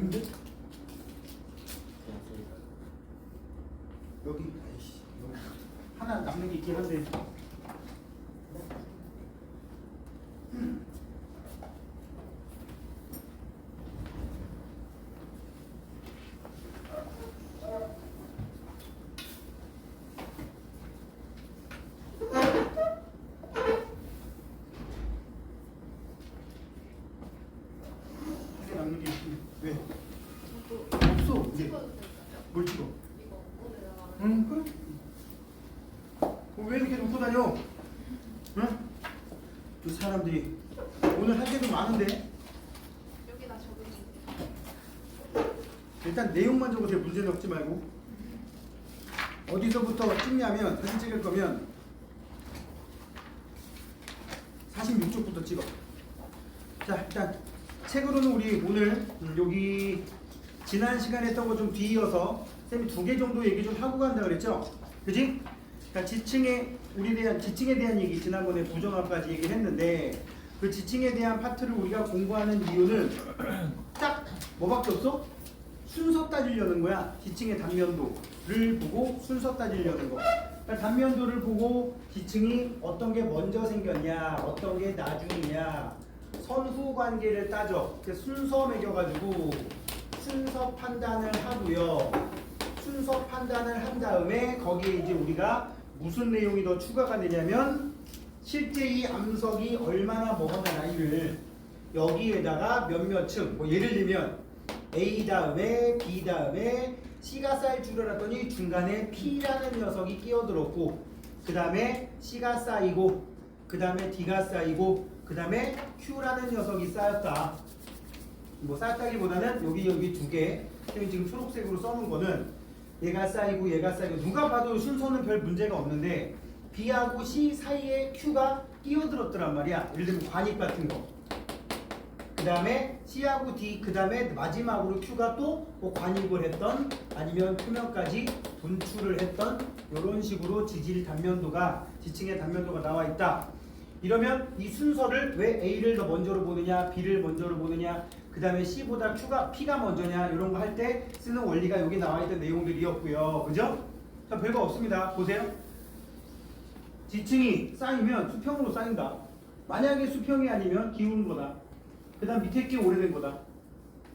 뭔데? 여기 아이씨 여기 하나 남는 게 있긴 한데. 남는 게 있긴 왜? 없어 이제. 뭘 찍어? 응 그래. 왜 이렇게 놓고 다녀? 응? 그 사람들이 오늘 할 게도 많은데. 여기다 적으면 일단 내용만 적으세요. 문제 넣지 말고. 어디서부터 찍냐면 사진 찍을 거면 46쪽부터 찍어. 자 일단 책으로는 우리 오늘 여기 지난 시간에 했던 거 좀 뒤이어서 쌤이 2개 정도 얘기 좀 하고 간다 그랬죠? 그지? 그러니까 지층에 대한 얘기 지난번에 부정합까지 얘기를 했는데 그 지층에 대한 파트를 우리가 공부하는 이유는 딱 뭐밖에 없어? 순서 따지려는 거야. 지층의 단면도를 보고 순서 따지려는 거. 그러니까 단면도를 보고 지층이 어떤 게 먼저 생겼냐, 어떤 게 나중이냐, 선후 관계를 따져. 순서 매겨가지고 순서 판단을 하고요. 순서 판단을 한 다음에 거기에 이제 우리가 무슨 내용이 더 추가가 되냐면 실제 이 암석이 얼마나 먹었나 나이를 여기에다가 몇몇 층, 뭐 예를 들면 A 다음에 B 다음에 C가 쌓일 줄 알았더니 중간에 P라는 녀석이 끼어들었고 그 다음에 C가 쌓이고 그 다음에 D가 쌓이고 그 다음에 Q라는 녀석이 쌓였다. 뭐 쌓였다기보다는 여기 2개 지금 초록색으로 써놓은 거는 얘가 쌓이고 얘가 쌓이고 누가 봐도 순서는 별 문제가 없는데 B하고 C 사이에 Q가 끼어들었더란 말이야. 예를 들면 관입 같은 거. 그 다음에 C하고 D 그 다음에 마지막으로 Q가 또 뭐 관입을 했던 아니면 표면까지 분출을 했던 이런 식으로 지질 단면도가 지층의 단면도가 나와 있다. 이러면 이 순서를 왜 A를 더 먼저로 보느냐 B를 먼저로 보느냐 그 다음에 C보다 P가 먼저냐 이런 거 할 때 쓰는 원리가 여기 나와 있던 내용들이었고요. 그죠? 자, 별거 없습니다. 보세요. 지층이 쌓이면 수평으로 쌓인다. 만약에 수평이 아니면 기울은 거다. 그 다음 밑에 게 오래된 거다.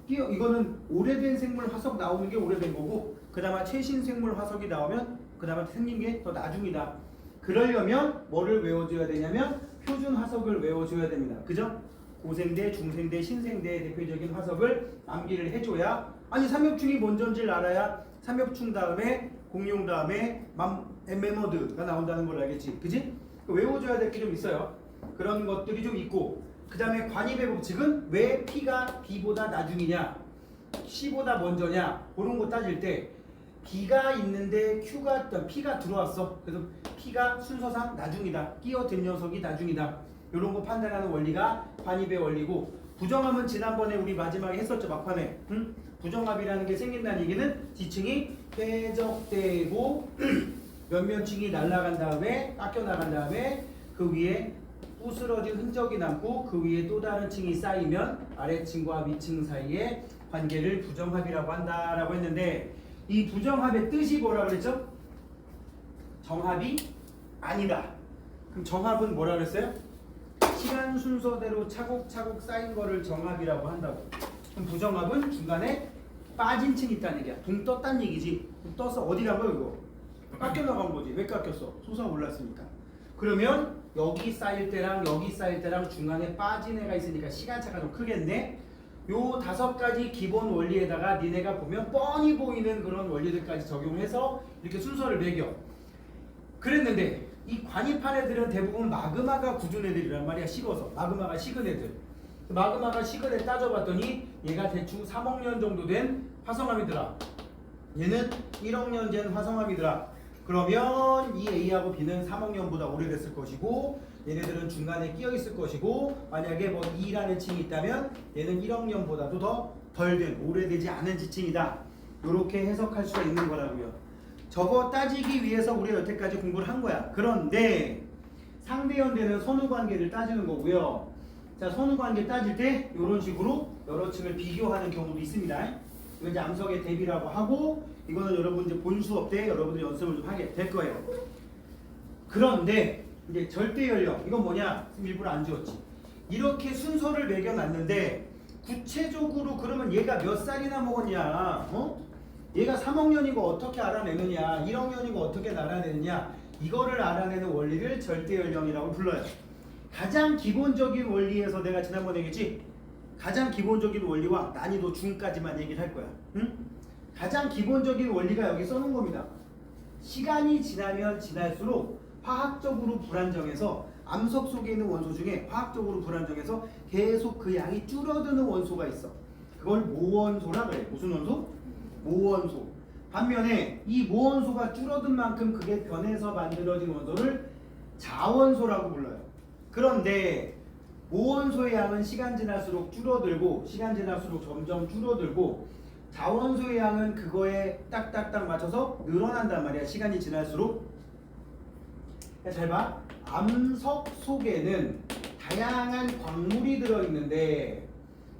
이거는 오래된 생물 화석 나오는 게 오래된 거고 그 다음에 최신 생물 화석이 나오면 그 다음에 생긴 게 더 나중이다. 그러려면 뭐를 외워줘야 되냐면 표준 화석을 외워줘야 됩니다. 그죠? 고생대, 중생대, 신생대의 대표적인 화석을 암기를 해줘야 아니 삼엽충이 먼저인지를 알아야 삼엽충 다음에 공룡 다음에 엠메모드가 나온다는 걸 알겠지. 그지? 외워줘야 될 게 좀 있어요. 그런 것들이 좀 있고 그 다음에 관입의 법칙은 왜 P가 B보다 나중이냐 C보다 먼저냐 그런 거 따질 때 B가 있는데 P가 들어왔어. 그래서 P가 순서상 나중이다. 끼어든 녀석이 나중이다. 이런 거 판단하는 원리가 관입의 원리고 부정합은 지난번에 우리 마지막에 했었죠. 막판에. 응? 부정합이라는 게 생긴다는 얘기는 지층이 폐적되고 몇몇 층이 날아간 다음에 깎여 나간 다음에 그 위에 부스러진 흔적이 남고 그 위에 또 다른 층이 쌓이면 아래층과 위층 사이의 관계를 부정합이라고 한다라고 했는데 이 부정합의 뜻이 뭐라 그랬죠? 정합이 아니다. 그럼 정합은 뭐라 그랬어요? 시간 순서대로 차곡차곡 쌓인 거를 정합이라고 한다고. 그럼 부정합은 중간에 빠진 층이 있다는 얘기야. 붕 떴다는 얘기지. 떠서 어디라고요 이거? 깎여 나간 거지. 왜 깎였어? 솟아올랐으니까. 그러면 여기 쌓일 때랑 여기 쌓일 때랑 중간에 빠진 애가 있으니까 시간차가 좀 크겠네. 요 5가지 기본 원리에다가 니네가 보면 뻔히 보이는 그런 원리들까지 적용해서 이렇게 순서를 매겨. 그랬는데 이 관입한 애들은 대부분 마그마가 굳은 애들이란 말이야. 식어서 마그마가 식은 애들. 마그마가 식은 애 따져봤더니 얘가 대충 3억 년 정도 된 화성암이더라. 얘는 1억 년 된 화성암이더라. 그러면 이 A하고 B는 3억 년보다 오래됐을 것이고 얘네들은 중간에 끼어 있을 것이고 만약에 뭐 E라는 층이 있다면 얘는 1억 년보다도 더 덜 된 오래되지 않은 지층이다. 이렇게 해석할 수가 있는 거라고요. 저거 따지기 위해서 우리가 여태까지 공부를 한 거야. 그런데 상대연대는 선후관계를 따지는 거고요. 자, 선후관계 따질 때 이런 식으로 여러 층을 비교하는 경우도 있습니다. 이건 이제 암석의 대비라고 하고 이거는 여러분 이제 본 수업 때 여러분들이 연습을 좀 하게 될 거예요. 그런데 이제 절대 연령 이건 뭐냐? 일부러 안 지웠지. 이렇게 순서를 매겨놨는데 구체적으로 그러면 얘가 몇 살이나 먹었냐? 얘가 3학년이고 어떻게 알아내느냐? 1학년이고 어떻게 알아내느냐? 이거를 알아내는 원리를 절대 연령이라고 불러요. 가장 기본적인 원리에서 내가 지난번에 얘기했지? 가장 기본적인 원리와 난이도 중까지만 얘기를 할 거야. 응? 가장 기본적인 원리가 여기 써놓은 겁니다. 시간이 지나면 지날수록 화학적으로 불안정해서 암석 속에 있는 원소 중에 화학적으로 불안정해서 계속 그 양이 줄어드는 원소가 있어. 그걸 모원소라 그래. 무슨 원소? 모원소. 반면에 이 모원소가 줄어든 만큼 그게 변해서 만들어진 원소를 자원소라고 불러요. 그런데 모원소의 양은 시간 지날수록 줄어들고 시간 지날수록 점점 줄어들고 자원소의 양은 그거에 딱딱딱 맞춰서 늘어난단 말이야. 시간이 지날수록. 잘 봐. 암석 속에는 다양한 광물이 들어있는데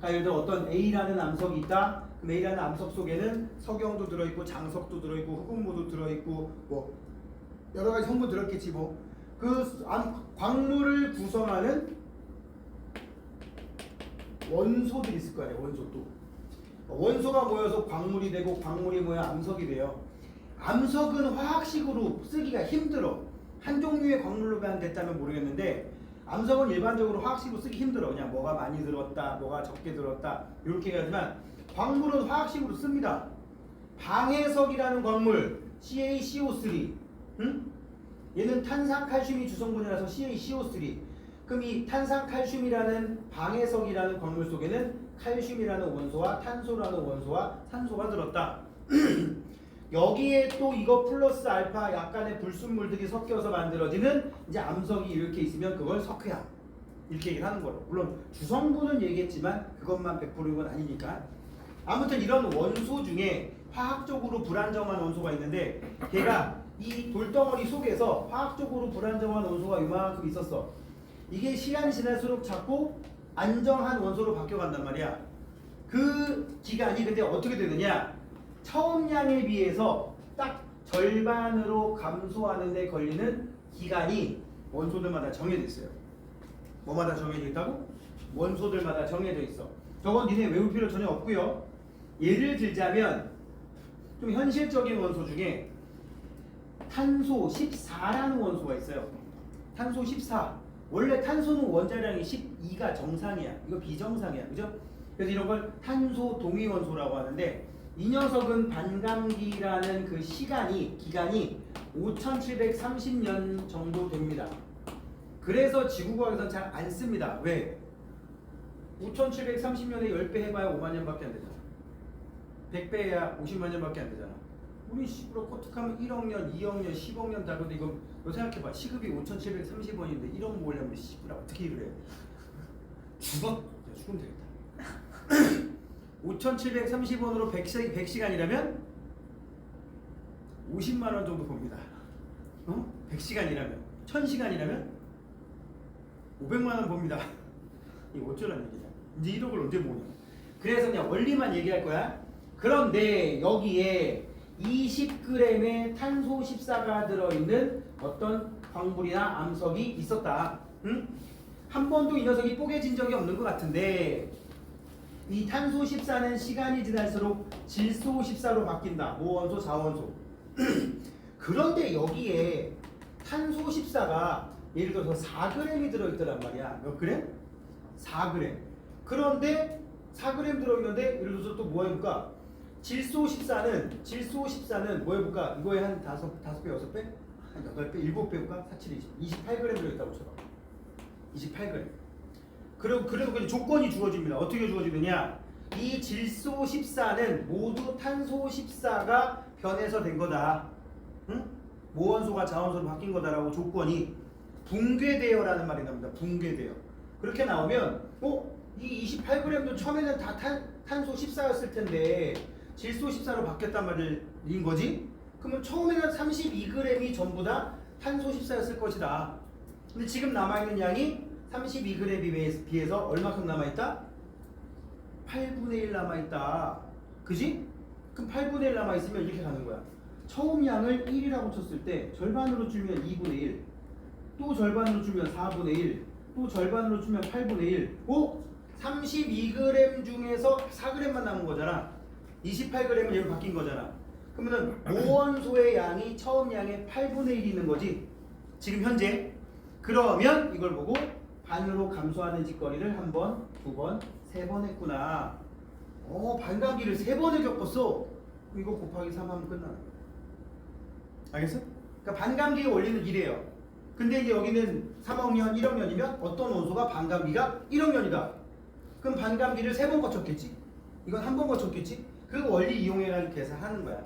예를 들어 어떤 A라는 암석이 있다. 그럼 A라는 암석 속에는 석영도 들어있고 장석도 들어있고 흑음모도 들어있고 뭐 여러 가지 성분 들어있겠지 뭐. 그 광물을 구성하는 원소들이 있을 거 아니야. 원소도. 원소가 모여서 광물이 되고 광물이 모여 암석이 돼요. 암석은 화학식으로 쓰기가 힘들어. 한 종류의 광물로만 됐다면 모르겠는데 암석은 일반적으로 화학식으로 쓰기 힘들어. 그냥 뭐가 많이 들었다, 뭐가 적게 들었다 이렇게 하지만 광물은 화학식으로 씁니다. 방해석이라는 광물 CaCO3 얘는 탄산칼슘이 주성분이라서 CaCO3 그럼 이 탄산칼슘이라는 방해석이라는 광물 속에는 칼슘이라는 원소와 탄소라는 원소와 산소가 들었다. 여기에 또 이거 플러스 알파 약간의 불순물들이 섞여서 만들어지는 이제 암석이 이렇게 있으면 그걸 석회암 이렇게 얘기를 하는 거로. 물론 주성분은 얘기했지만 그것만 100%인 건 아니니까. 아무튼 이런 원소 중에 화학적으로 불안정한 원소가 있는데 걔가 이 돌덩어리 속에서 화학적으로 불안정한 원소가 이만큼 있었어. 이게 시간이 지날수록 자꾸 안정한 원소로 바뀌어간단 말이야. 그 기간이 근데 어떻게 되느냐? 처음 양에 비해서 딱 절반으로 감소하는 데 걸리는 기간이 원소들마다 정해져 있어요. 뭐마다 정해져 있다고? 원소들마다 정해져 있어. 저건 니네 외울 필요 전혀 없고요. 예를 들자면 좀 현실적인 원소 중에 탄소 14라는 원소가 있어요. 탄소 14. 원래 탄소는 원자량이 12가 정상이야. 이거 비정상이야. 그죠? 그래서 이런 걸 탄소 동위 원소라고 하는데 이 녀석은 반감기라는 그 기간이 5730년 정도 됩니다. 그래서 지구과학에서는 잘 안 씁니다. 왜? 5730년에 10배 해봐야 5만 년밖에 안 되잖아. 100배 해야 50만 년밖에 안 되잖아. 우리 시부로 코특하면 1억 년, 2억 년, 10억 년 다른데 이거 너 생각해봐. 시급이 5730원인데 1억 모으려면 시부라 어떻게 일을 해? 죽으면 되겠다. 5730원으로 100시간이라면 50만원 정도 봅니다. 100시간이라면 1000시간이라면 500만원 봅니다. 이게 어쩌라는 얘기냐. 이제 1억을 언제 모으냐. 그래서 그냥 원리만 얘기할 거야. 그런데 여기에 20g의 탄소 14가 들어있는 어떤 광물이나 암석이 있었다. 한 번도 이 녀석이 뽀개진 적이 없는 것 같은데 이 탄소 14는 시간이 지날수록 질소 14로 바뀐다. 모원소, 자원소. 그런데 여기에 탄소 14가 예를 들어서 4g이 들어있더란 말이야. 몇 그램? 4g. 그런데 4g 들어있는데 예를 들어서 또 뭐 해볼까? 질소 14는 뭐 해볼까? 이거에 한 5배, 6배? 한 8배, 7배 해볼까? 4, 7, 28g 들어있다고 쳐봐. 28g. 그래도 그 조건이 주어집니다. 어떻게 주어지느냐? 이 질소 14는 모두 탄소 14가 변해서 된 거다. 응? 모원소가 자원소로 바뀐 거다라고 조건이 붕괴되어라는 말이 나옵니다. 붕괴되어. 그렇게 나오면 이 28g도 처음에는 다 탄소 14였을 텐데 질소 14로 바뀌었단 말인 거지? 그러면 처음에는 32g이 전부 다 탄소 14였을 것이다. 근데 지금 남아있는 양이 32g에 비해서 얼마큼 남아있다? 8분의 1 남아있다. 그지? 그럼 8분의 1 남아있으면 이렇게 가는 거야. 처음 양을 1이라고 쳤을 때 절반으로 줄면 2분의 1, 또 절반으로 줄면 4분의 1, 또 절반으로 줄면 8분의 1. 오? 32g 중에서 4g만 남은 거잖아. 28g은 얘로 바뀐 거잖아. 그러면은 모원소의 양이 처음 양의 8분의 1이 있는 거지. 지금 현재. 그러면 이걸 보고 반으로 감소하는 짓거리를 한 번, 두 번, 세 번 했구나. 반감기를 세 번을 겪었어. 이거 곱하기 3 하면 끝나는 거야. 알겠어? 그러니까 반감기의 원리는 이래요. 근데 이제 여기는 3학년, 1학년이면 어떤 원소가 반감기가 1학년이다. 그럼 반감기를 세 번 거쳤겠지? 이건 한 번 거쳤겠지? 그 원리 이용해가지고 계산하는 거야.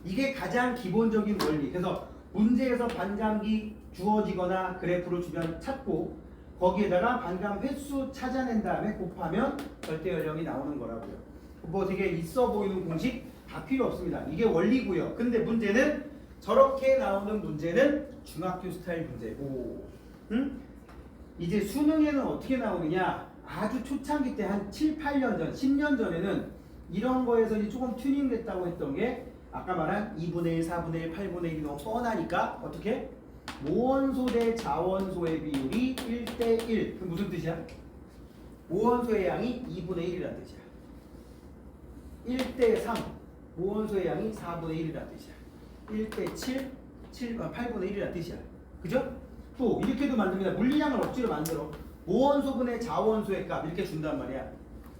이게 가장 기본적인 원리. 그래서 문제에서 반감기 주어지거나 그래프로 주면 찾고 거기에다가 반감 횟수 찾아낸 다음에 곱하면 절대 연령이 나오는 거라고요. 뭐 되게 있어 보이는 공식 다 필요 없습니다. 이게 원리고요. 근데 문제는 저렇게 나오는 문제는 중학교 스타일 문제고, 이제 수능에는 어떻게 나오느냐? 아주 초창기 때 한 7, 8년 전, 10년 전에는 이런 거에서 이제 조금 튜닝됐다고 했던 게 아까 말한 2분의 1, 4분의 1, 8분의 1이 너무 뻔하니까 어떻게? 모원소 대 자원소의 비율이 1대1. 그 무슨 뜻이야? 모원소의 양이 2분의 1이라는 뜻이야. 1대3. 모원소의 양이 4분의 1이라는 뜻이야. 1대7, 8분의 1이라는 뜻이야. 그죠? 또 이렇게도 만듭니다. 물리량을 억지로 만들어. 모원소분의 자원소의 값 이렇게 준단 말이야.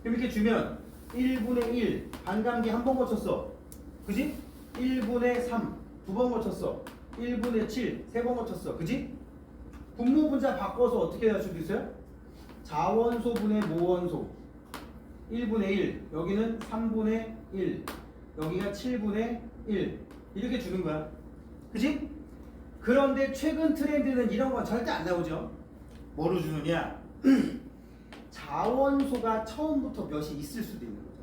그럼 이렇게 주면 1분의 1 반감기 한 번 거쳤어. 그지? 1분의 3 두 번 거쳤어. 1분의 7 세 번 거쳤어. 그지? 분모 분자 바꿔서 어떻게 할 수도 있어요? 자원소분의 모원소 1분의 1 여기는 3분의 1 여기가 7분의 1 이렇게 주는 거야. 그지? 그런데 최근 트렌드는 이런 건 절대 안 나오죠. 뭐로 주느냐? 자원소가 처음부터 몇이 있을 수도 있는 거죠.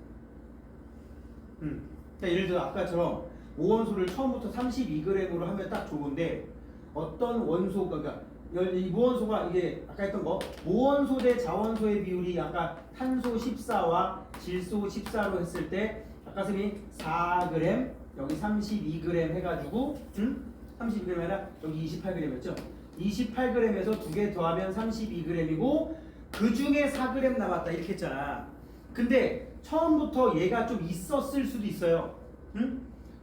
그러니까 예를 들어 아까처럼 모원소를 처음부터 32g으로 하면 딱 좋은데 어떤 원소가 그러니까 이 모원소가 이게 아까 했던 거 모원소 대 자원소의 비율이 아까 탄소 14와 질소 14로 했을 때 아까 선생님이 4g 여기 32g 해가지고 32g 아니라 여기 28g이었죠. 28g에서 두 개 더하면 32g이고 그 중에 4g 남았다 이렇게 했잖아. 근데 처음부터 얘가 좀 있었을 수도 있어요.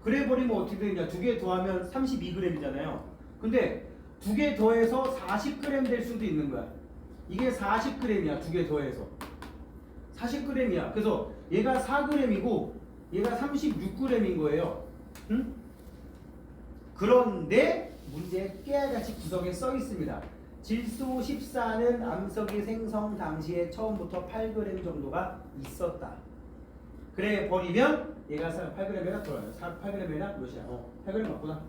그래 버리면 어떻게 되느냐? 두 개 더하면 32g이잖아요. 근데 두 개 더해서 40g 될 수도 있는 거야. 이게 40g이야. 두 개 더해서 40g이야. 그래서 얘가 4g이고 얘가 36g인 거예요. 그런데 문제에 깨알같이 구석에 써 있습니다. 질소 14는 암석이 생성 당시에 처음부터 8g 정도가 있었다. 그래 버리면 얘가 8g이나 들어요. 8g이나 몇이야? 8g 맞구나.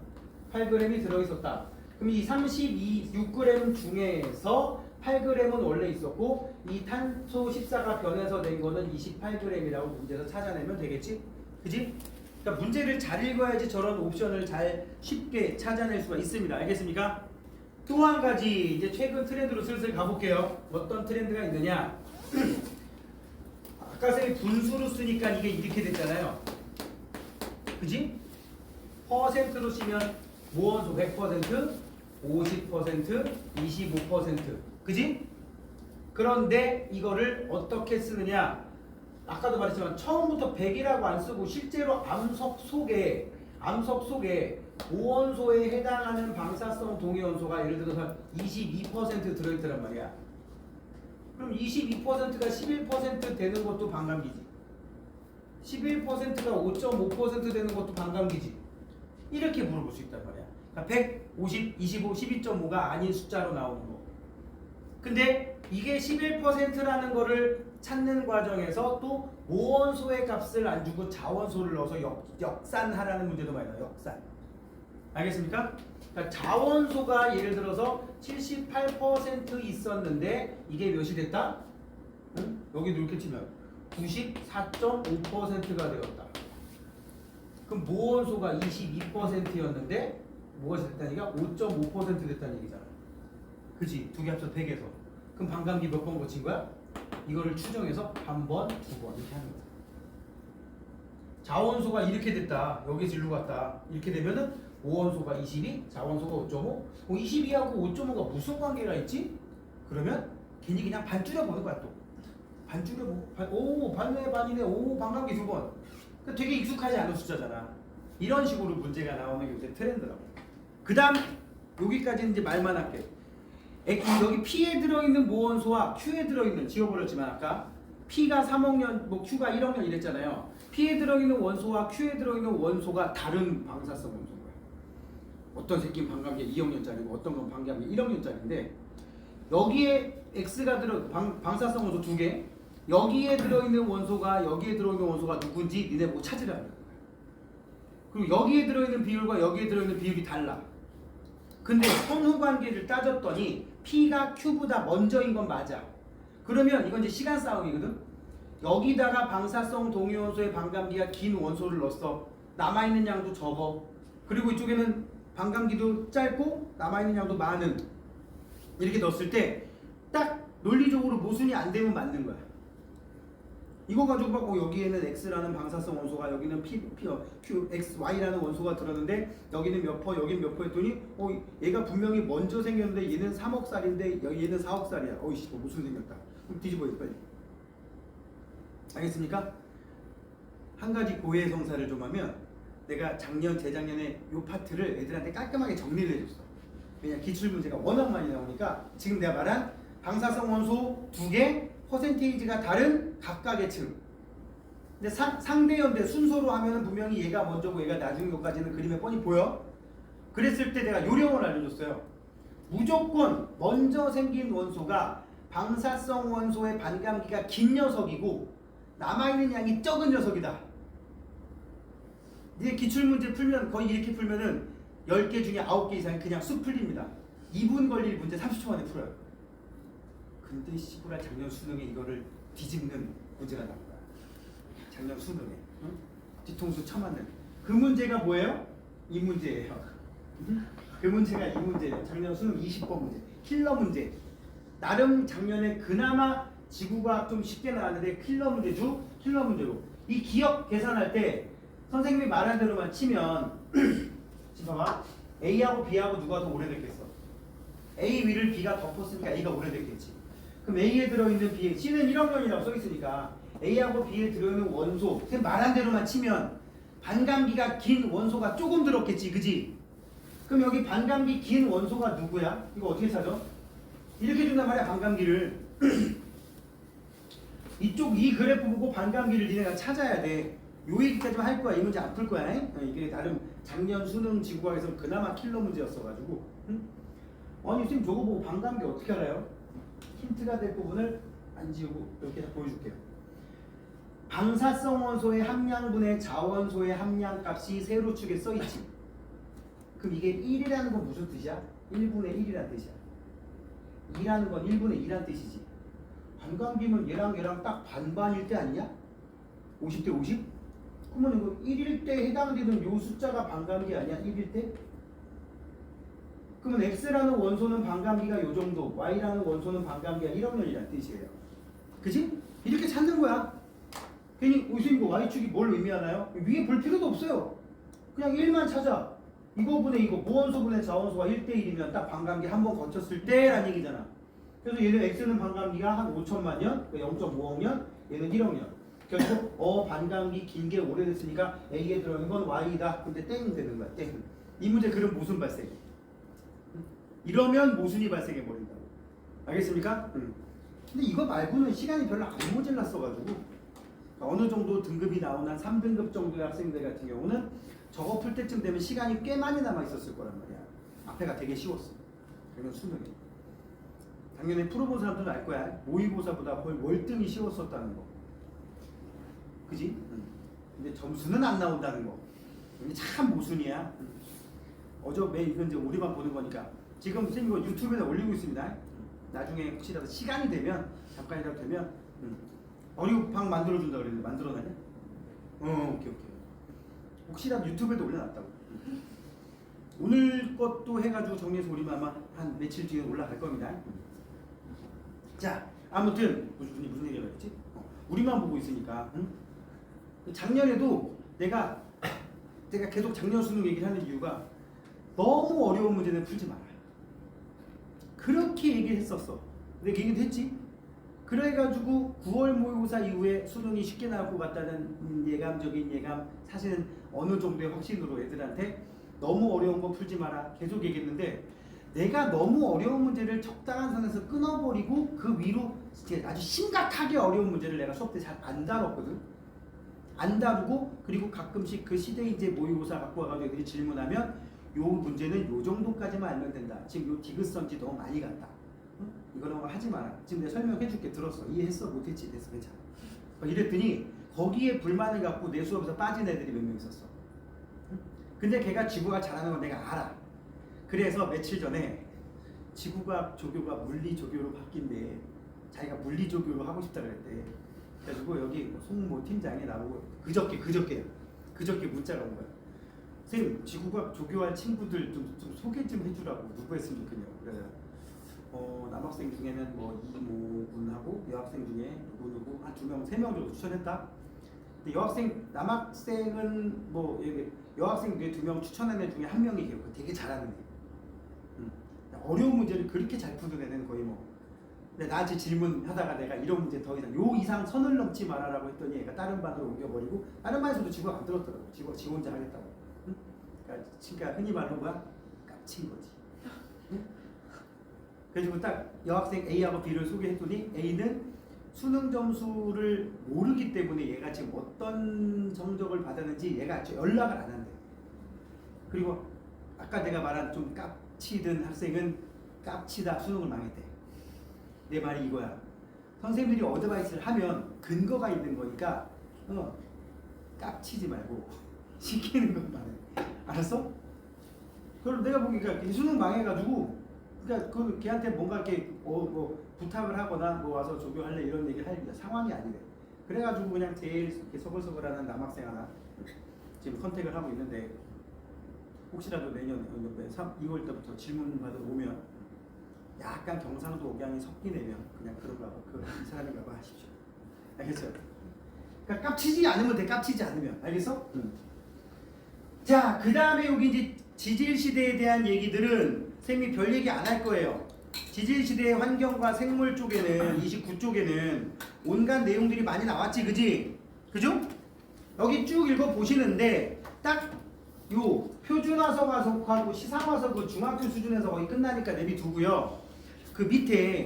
8g이 들어있었다. 그럼 이 36g 중에서 8g은 원래 있었고 이 탄소 14가 변해서 된 거는 28g이라고 문제에서 찾아내면 되겠지? 그지? 그러니까 문제를 잘 읽어야지 저런 옵션을 잘 쉽게 찾아낼 수가 있습니다. 알겠습니까? 또 한 가지 이제 최근 트렌드로 슬슬 가볼게요. 어떤 트렌드가 있느냐? 아까 선생님 분수로 쓰니까 이게 이렇게 됐잖아요. 그지? 퍼센트로 쓰면 모원소 100%, 50%, 25%. 그지? 그런데 이거를 어떻게 쓰느냐? 아까도 말했지만 처음부터 100이라고 안 쓰고 실제로 암석 속에 모원소에 해당하는 방사성 동위원소가 예를 들어서 22% 들어있더란 말이야. 그럼 22%가 11% 되는 것도 반감기지. 11%가 5.5% 되는 것도 반감기지. 이렇게 물어볼 수 있단 말이야. 그러니까 100, 50, 25, 12.5가 아닌 숫자로 나오는 거. 근데 이게 11%라는 거를 찾는 과정에서 또 모원소의 값을 안 주고 자원소를 넣어서 역산하라는 문제도 많이 나와요. 역산. 알겠습니까? 그러니까 자원소가 예를 들어서 78% 있었는데 이게 몇이 됐다? 여기도 이렇게 치면 94.5%가 되었다. 그럼 모원소가 22%였는데 뭐가 됐다니까? 5.5% 됐다는 얘기잖아. 그치? 두 개 합쳐 100에서. 그럼 반감기 몇 번 거친 거야? 이거를 추정해서 한 번, 두 번 이렇게 하는 거야. 자원소가 이렇게 됐다. 여기서 일로 갔다. 이렇게 되면은 5원소가 22, 자원소가 5.5. 22하고 5.5가 무슨 관계가 있지? 그러면 괜히 그냥 반 줄여보는 거야 또. 반 줄여보고 오 반네 반이네. 오 반감기 두 번. 그러니까 되게 익숙하지 않은 숫자잖아. 이런 식으로 문제가 나오는 게 요새 트렌드라고. 그 다음 여기까지는 이제 말만 할게. 여기 P에 들어있는 모원소와 Q에 들어있는, 지워버렸지만 아까 P가 3억 년, 뭐 Q가 1억 년 이랬잖아요. P에 들어있는 원소와 Q에 들어있는 원소가 다른 방사성 원소인 거야. 어떤 새끼는 반감기 2억 년짜리고 어떤 건 반감기 1억 년짜리인데, 여기에 X가 방사성 원소 두 개, 여기에 들어있는 원소가 여기에 들어있는 원소가 누군지 니네 보고 찾으라는 거야. 그리고 여기에 들어있는 비율과 여기에 들어있는 비율이 달라. 근데 선후관계를 따졌더니 P가 Q보다 먼저인 건 맞아. 그러면 이건 이제 시간 싸움이거든. 여기다가 방사성 동위원소의 반감기가 긴 원소를 넣었어. 남아있는 양도 적어. 그리고 이쪽에는 반감기도 짧고 남아있는 양도 많은. 이렇게 넣었을 때 딱 논리적으로 모순이 안 되면 맞는 거야. 이거 가지고 막 여기에는 X라는 방사성 원소가, 여기는 Q, X, Y라는 원소가 들었는데 여기는 몇 퍼, 여기는 몇 퍼 했더니 얘가 분명히 먼저 생겼는데 얘는 3억 살인데 얘는 4억 살이야. 어이씨 무슨 생겼다. 그럼 뒤집어야 돼 빨리. 알겠습니까? 한 가지 고해 성사를 좀 하면, 내가 작년, 재작년에 요 파트를 애들한테 깔끔하게 정리를 해줬어. 왜냐 기출문제가 워낙 많이 나오니까. 지금 내가 말한 방사성 원소 두 개, 퍼센테이지가 다른 각각의 층. 근데 상대연대 순서로 하면은 분명히 얘가 먼저고 얘가 나중인 것까지는 그림에 뻔히 보여. 그랬을 때 내가 요령을 알려줬어요. 무조건 먼저 생긴 원소가 방사성 원소의 반감기가 긴 녀석이고 남아있는 양이 적은 녀석이다. 이제 기출문제 풀면 거의 이렇게 풀면은 10개 중에 9개 이상이 그냥 쑥 풀립니다. 2분 걸릴 문제 30초 만에 풀어요. 근데 시부라 작년 수능에 이거를 뒤집는 문제가 나온 거야. 작년 수능에. 응? 뒤통수 쳐맞는. 그 문제가 뭐예요? 이 문제예요. 그 문제가 이 문제예요. 작년 수능 20번 문제. 킬러 문제. 나름 작년에 그나마 지구과학 좀 쉽게 나왔는데 킬러 문제죠. 킬러 문제로. 이 기억 계산할 때 선생님이 말한 대로만 치면 지금 봐봐. A하고 B하고 누가 더 오래됐겠어? A 위를 B가 덮었으니까 A가 오래됐겠지. 그럼 A에 들어있는 B, C는 1억 년이라고 써있으니까 A하고 B에 들어있는 원소, 선생님 말한 대로만 치면 반감기가 긴 원소가 조금 들었겠지, 그지? 그럼 여기 반감기 긴 원소가 누구야? 이거 어떻게 찾아? 이렇게 준단 말이야, 반감기를. 이쪽 이 그래프 보고 반감기를 니네가 찾아야 돼. 요 얘기까지만 할 거야. 이 문제 안 풀 거야. 이게 나름 작년 수능 지구과학에서 그나마 킬러 문제였어가지고. 응? 아니 선생님 저거 보고 반감기 어떻게 알아요? 힌트가 될 부분을 안 지우고 이렇게 다 보여줄게요. 방사성 원소의 함량분의 자원소의 함량값이 세로축에 써있지. 그럼 이게 1이라는 건 무슨 뜻이야? 1분의 1이란 뜻이야. 2라는 건 1분의 2란 뜻이지. 반감기면 얘랑 딱 반반일 때 아니냐? 50대 50? 그러면 이거 1일 때 해당되는 요 숫자가 반감기 아니야? 1일 때? 그러면 X라는 원소는 반감기가 요 정도, Y라는 원소는 반감기가 1억 년이란 뜻이에요. 그지? 이렇게 찾는 거야. 괜히 선생님 Y축이 뭘 의미하나요? 위에 볼 필요도 없어요. 그냥 1만 찾아. 이거분의 이거, 무원소분의 자원소가 1대1이면 딱 반감기 한 번 거쳤을 때란 얘기잖아. 그래서 얘는 X는 반감기가 한 5천만 년, 0.5억 년, 얘는 1억 년. 결국 반감기 긴 게 오래됐으니까 A에 들어있는 건 Y다. 근데 땡 되는 거야. 땡. 이 문제 그럼 모순 발생. 이러면 모순이 발생해버린다고. 알겠습니까? 근데 이거 말고는 시간이 별로 안 모질랐어가지고 어느 정도 등급이 나오는 한 3등급 정도의 학생들 같은 경우는 저거 풀 때쯤 되면 시간이 꽤 많이 남아있었을 거란 말이야. 앞에가 되게 쉬웠어. 그러면 수능에. 당연히 풀어본 사람들은 알 거야. 모의고사보다 거의 월등히 쉬웠었다는 거. 그지? 근데 점수는 안 나온다는 거. 이게 참 모순이야. 매일 이건 이제 우리만 보는 거니까. 지금 선생님 이거 유튜브에다 올리고 있습니다. 나중에 혹시라도 시간이 되면, 잠깐이라도 되면, 이거 방 만들어준다 그랬는데 만들어놨냐? 오케이. 혹시라도 유튜브에도 올려놨다고. 오늘 것도 해가지고 정리해서 올리면 아마 한 며칠 뒤에 올라갈 겁니다. 아무튼 무슨 얘기를 했지? 우리만 보고 있으니까. 응? 작년에도 내가 계속 작년 수능 얘기를 하는 이유가 너무 어려운 문제는 풀지 마라. 그렇게 얘기를 했었어. 내가 얘기도 했지. 그래가지고 9월 모의고사 이후에 수능이 쉽게 나올 것 같다는 예감적인 예감, 사실은 어느 정도의 확신으로 애들한테 너무 어려운 거 풀지 마라 계속 얘기했는데, 내가 너무 어려운 문제를 적당한 선에서 끊어버리고 그 위로 아주 심각하게 어려운 문제를 내가 수업 때 잘 안 다뤘거든. 안 다루고, 그리고 가끔씩 그 시대 이제 모의고사 갖고 와가지고 애들이 질문하면 요 문제는 요 정도까지만 알면 된다. 지금 요 디귿선지 너무 많이 갔다. 응? 이거는 하지 마라. 지금 내가 설명해줄게. 들었어. 이해했어? 못했지? 됐어. 괜찮아. 이랬더니 거기에 불만을 갖고 내 수업에서 빠진 애들이 몇 명 있었어. 응? 근데 걔가 지구가 잘하는 건 내가 알아. 그래서 며칠 전에 지구과학 조교가 물리 조교로 바뀐대. 자기가 물리 조교로 하고 싶다 그랬대. 그래가지고 여기 송모 팀장이 나보고 그저께 문자가 온 거야. 선생님, 지구과학 조교할 친구들 좀 소개 좀 해주라고. 누구 했으면 좋겠냐고. 그래서 남학생 중에는 뭐 이모군하고 여학생 중에 누구 한 2명, 3명 정도 추천했다. 근데 남학생은 뭐 여학생 중에 2명 추천한 애 중에 1명이 되게 잘하는 애. 어려운 문제를 그렇게 잘 푸는 애는 거의 뭐. 근데 나한테 질문하다가 내가 이런 문제 더 이상 요 이상 선을 넘지 말아라고 했더니 얘가 다른 반으로 옮겨버리고, 다른 반에서도 지구가 안 들었더라고. 지 혼자 하겠다고. 응? 그러니까 흔히 말하는 거야, 깝친 거지. 응? 그래가지고 딱 여학생 A하고 B를 소개했더니 A는 수능 점수를 모르기 때문에 얘가 지금 어떤 성적을 받았는지 얘가 연락을 안 한대. 그리고 아까 내가 말한 좀 깝치던 학생은 깝치다 수능을 망했대. 내 말이 이거야. 선생님들이 어드바이스를 하면 근거가 있는 거니까 깝치지 말고 시키는 것만 해. 알았어? 그럼 내가 보니까 수능 망해가지고, 그러니까 그 걔한테 뭔가 이렇게 뭐 부탁을 하거나 뭐 와서 조교할래 이런 얘기를 할 상황이 아니래. 그래가지고 그냥 제일 이렇게 서글서글하는 남학생 하나 지금 컨택을 하고 있는데, 혹시라도 내년 2월 때부터 질문 받으러 오면 약간 경상도 억양이 섞인 애면 그냥 그런가 봐. 이 사람인가 봐 하십시오. 알겠어요? 그러니까 깝치지 않으면 돼. 깝치지 않으면. 알겠어? 자, 그 다음에 여기 이제 지질시대에 대한 얘기들은 쌤이 별 얘기 안 할 거예요. 지질시대의 환경과 생물 쪽에는 29쪽에는 온갖 내용들이 많이 나왔지. 그지? 그죠? 여기 쭉 읽어보시는데 딱 요 표준화석하고 시상화석 그 중학교 수준에서 거의 끝나니까 내비두고요. 그 밑에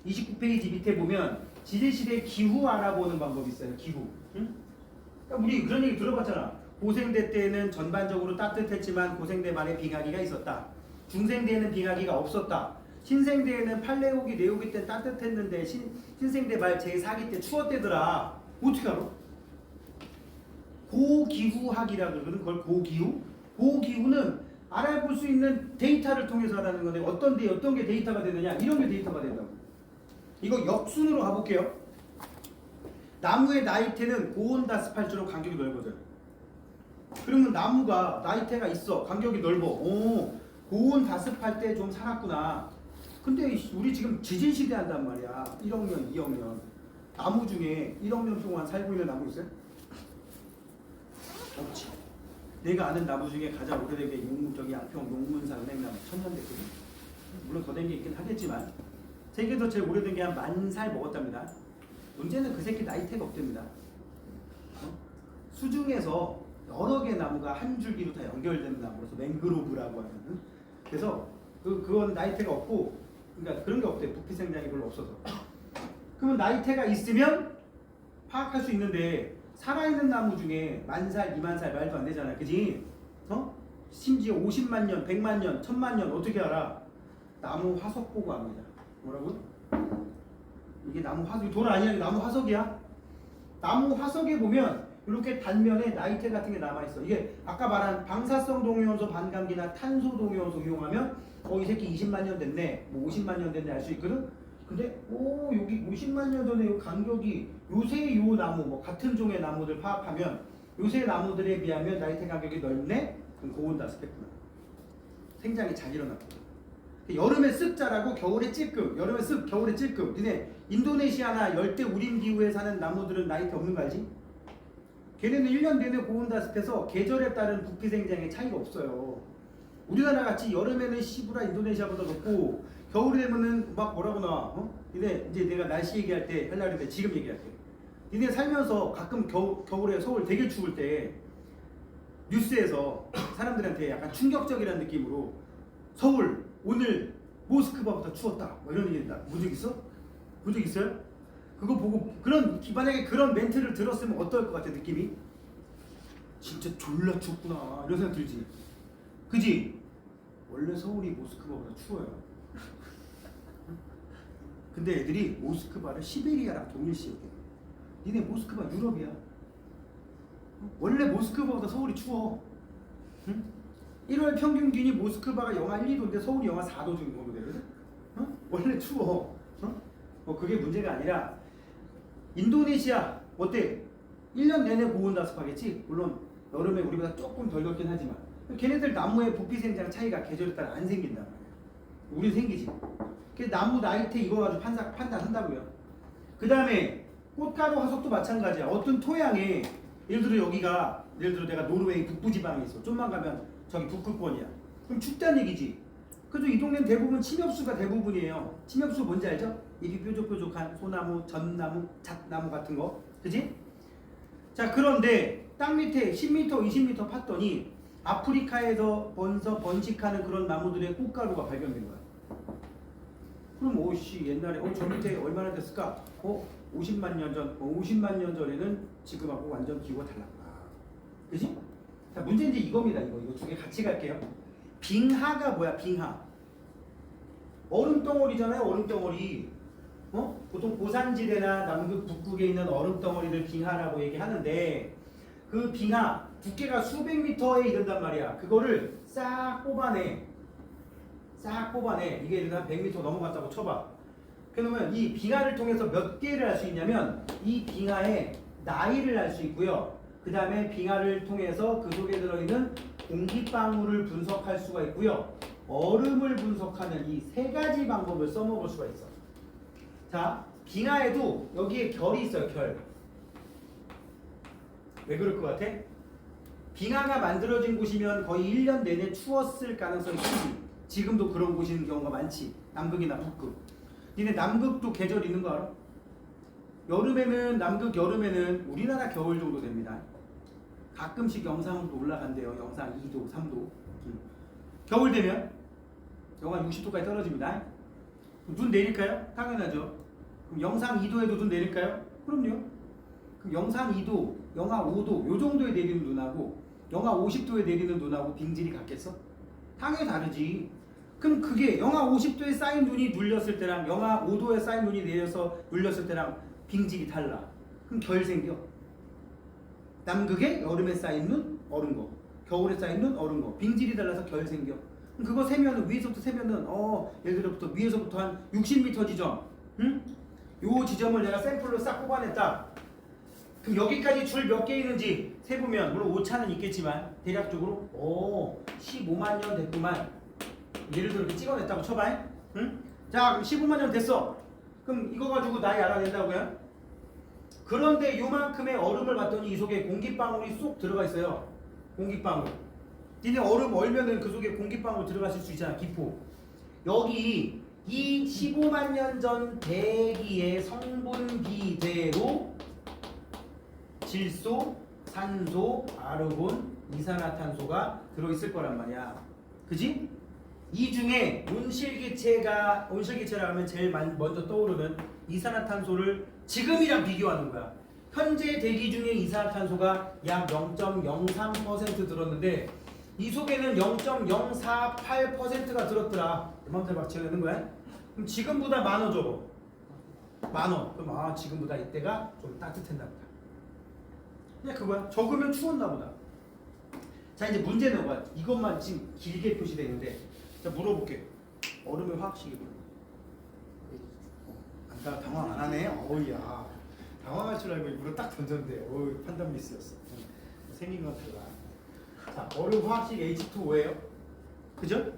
29페이지 밑에 보면 지질시대의 기후 알아보는 방법이 있어요. 기후. 응? 그러니까 우리 그런 얘기 들어봤잖아. 고생대 때는 전반적으로 따뜻했지만 고생대 말에 빙하기가 있었다. 중생대에는 빙하기가 없었다. 신생대에는 팔레오기 네오기 때 따뜻했는데 신생대 말 제4기 때 추웠대더라. 어떻게 알아? 고기후학이라 그러거든. 그걸 고기후. 고기후는 알아볼 수 있는 데이터를 통해서 하라는 건데, 어떤 게 데이터가 되느냐, 이런 게 데이터가 된다고. 이거 역순으로 가볼게요. 나무의 나이테는 고온다습할수록 간격이 넓어져요. 그러면 나무가 나이테가 있어, 간격이 넓어. 오, 고온다습할 때 좀 살았구나. 근데 우리 지금 지질시대 한단 말이야. 1억 년, 2억 년. 나무 중에 1억 년 동안 살고 있는 나무 있어요? 없지. 내가 아는 나무 중에 가장 오래된 게 용문적이 양평 용문사 은행나무 1000년대거든. 물론 더 된 게 있긴 하겠지만 세계에서 제일 오래된 게 한 10,000살 먹었답니다. 문제는 그 새끼 나이테가 없답니다. 수중에서 여러 개 나무가 한 줄기로 다 연결되는 나무로서 맹그로브라고 하는. 그래서 그건 나이테가 없고, 그러니까 그런 게 없대요. 부피 생장이 별로 없어서. 그러면 나이테가 있으면 파악할 수 있는데, 살아있는 나무 중에 10,000살, 20,000살 말도 안 되잖아. 그지? 심지어 50만 년, 100만 년, 1000만 년 어떻게 알아? 나무 화석 보고 압니다. 뭐라고? 이게 나무 화석, 돌 아니야? 이게 나무 화석이야? 나무 화석에 보면 이렇게 단면에 나이테 같은 게 남아있어. 이게 아까 말한 방사성 동위원소 반감기나 탄소 동위원소 이용하면 이 새끼 20만 년 됐네, 뭐 50만 년 됐네 알 수 있거든? 근데 여기 50만 년 전에 요 간격이 요새 요 나무 뭐 같은 종의 나무들 파악하면 요새 나무들에 비하면 나이테 간격이 넓네? 그럼 고온다습했구나. 생장이 잘 일어났거든. 여름에 쓱 자라고 겨울에 찔끔, 여름에 쓱 겨울에 찔끔. 근데 인도네시아나 열대 우림 기후에 사는 나무들은 나이테 없는 거 알지? 걔네는 1년 내내 고온다습해서 계절에 따른 부피 생장에 차이가 없어요. 우리나라 같이 여름에는 시부라 인도네시아보다 높고 겨울이 되면은 막 뭐라고 나와. 근데 이제 내가 날씨 얘기할 때 하려고 했는데 지금 얘기할게. 니네 살면서 가끔 겨울에 서울 되게 추울 때 뉴스에서 사람들한테 약간 충격적이라는 느낌으로 서울 오늘 모스크바보다 추웠다 뭐 이런 얘기 본 적 있어? 본 적 있어요? 그거 보고 만약에 그런 멘트를 들었으면 어떨 것 같아 느낌이? 진짜 졸라 춥구나 이런 생각 들지? 그지? 원래 서울이 모스크바보다 추워요. 근데 애들이 모스크바를 시베리아랑 동일시해. 니네 모스크바 유럽이야. 원래 모스크바보다 서울이 추워. 응? 1월 평균 기온이 모스크바가 영하 1, 2도인데 서울이 영하 4도 정도 되거든? 원래 추워. 뭐 그게 문제가 아니라 인도네시아 어때? 1년 내내 고온다습하겠지? 물론 여름에 우리보다 조금 덜 덥긴 하지만 걔네들 나무의 부피 생장 차이가 계절에 따라 안 생긴단 말이야. 우린 생기지. 그래서 나무 나이테 이거 가지고 판단한다고요. 그 다음에 꽃가루 화석도 마찬가지야. 어떤 토양에 예를 들어 내가 노르웨이 북부지방에 있어. 좀만 가면 저기 북극권이야. 그럼 춥다는 얘기지. 그래서 이 동네는 대부분 침엽수가 대부분이에요. 침엽수 뭔지 알죠? 잎이 뾰족뾰족한 소나무, 전나무, 잣나무 같은 거. 그지? 자, 그런데 땅 밑에 10m, 20m 팠더니 아프리카에서 번식하는 그런 나무들의 꽃가루가 발견된 거야. 그럼 오씨 옛날에 저 밑에 얼마나 됐을까? 50만 년 전, 50만 년 전에는 지금하고 완전 기후가 달랐구나. 그지? 자, 문제는 이제 이겁니다. 이거 두 개 같이 갈게요. 빙하가 뭐야? 빙하. 얼음덩어리잖아요. 얼음덩어리. 보통 고산지대나 남극 북극에 있는 얼음덩어리를 빙하라고 얘기하는데 그 빙하 두께가 수백 미터에 이른단 말이야. 그거를 싹 뽑아내. 이게 일단 100m 넘어갔다고 쳐봐. 그러면 이 빙하를 통해서 몇 개를 알 수 있냐면 이 빙하의 나이를 알 수 있고요. 그 다음에 빙하를 통해서 그 속에 들어있는 공기방울을 분석할 수가 있고요. 얼음을 분석하는 이 세 가지 방법을 써먹을 수가 있어. 자, 빙하에도 여기에 결이 있어요. 결. 왜 그럴 것 같아? 빙하가 만들어진 곳이면 거의 1년 내내 추웠을 가능성이 크지. 지금도 그런 곳이 있는 경우가 많지. 남극이나 북극. 니네 남극도 계절 있는 거 알아? 남극 여름에는 우리나라 겨울 정도 됩니다. 가끔씩 영상도 올라간대요. 영상 2도, 3도. 겨울 되면 영하 60도까지 떨어집니다. 눈 내릴까요? 당연하죠. 그럼 영상 2도에도 눈 내릴까요? 그럼요. 그럼 영상 2도, 영하 5도 요 정도에 내리는 눈하고 영하 50도에 내리는 눈하고 빙질이 같겠어? 당연히 다르지. 그럼 그게 영하 50도에 쌓인 눈이 눌렸을 때랑 영하 5도에 쌓인 눈이 내려서 눌렸을 때랑 빙질이 달라. 그럼 결 생겨. 남극에 여름에 쌓인 눈 얼은 거, 겨울에 쌓인 눈 얼은 거, 빙질이 달라서 결 생겨. 그럼 그거 세면은 위에서부터 세면은 예를 들어부터 위에서부터 한 60m 지점, 요 지점을 내가 샘플로 싹 뽑아냈다. 그럼 여기까지 줄 몇 개 있는지 세보면 물론 오차는 있겠지만 대략적으로 15만 년 됐구만. 예를 들어 이렇게 찍어냈다고 쳐봐. 응? 자, 그럼 15만 년 됐어. 그럼 이거 가지고 나이 알아낸다고요? 그런데 요만큼의 얼음을 봤더니 이 속에 공기방울이 쏙 들어가 있어요. 공기방울. 니네 얼음 얼면은 그 속에 공기방울 들어갔을 수 있잖아. 기포. 여기 이 15만 년 전 대기의 성분비대로 질소, 산소, 아르곤, 이산화탄소가 들어있을 거란 말이야. 그지? 이 중에 온실기체라 하면 제일 먼저 떠오르는 이산화탄소를 지금이랑 비교하는 거야. 현재 대기 중에 이산화탄소가 약 0.03% 들었는데 이 속에는 0.048%가 들었더라. 내 맘대로 막 지어내는 거야. 그럼 지금보다 많아 적어. 많아. 그럼 지금보다 이때가 좀 따뜻했나 보다. 그냥 그거야. 적으면 추웠나 보다. 자, 이제 문제는 뭐야? 이것만 지금 길게 표시되어 있는데 자, 물어볼게. 얼음의 화학식이 뭐야? 당황 안 하네? 어우야. 당황할 줄 알고 일부러 딱 던졌는데 판단 미스였어. 생긴 건 달라. 자, 얼음 화학식 H2O예요. 그죠?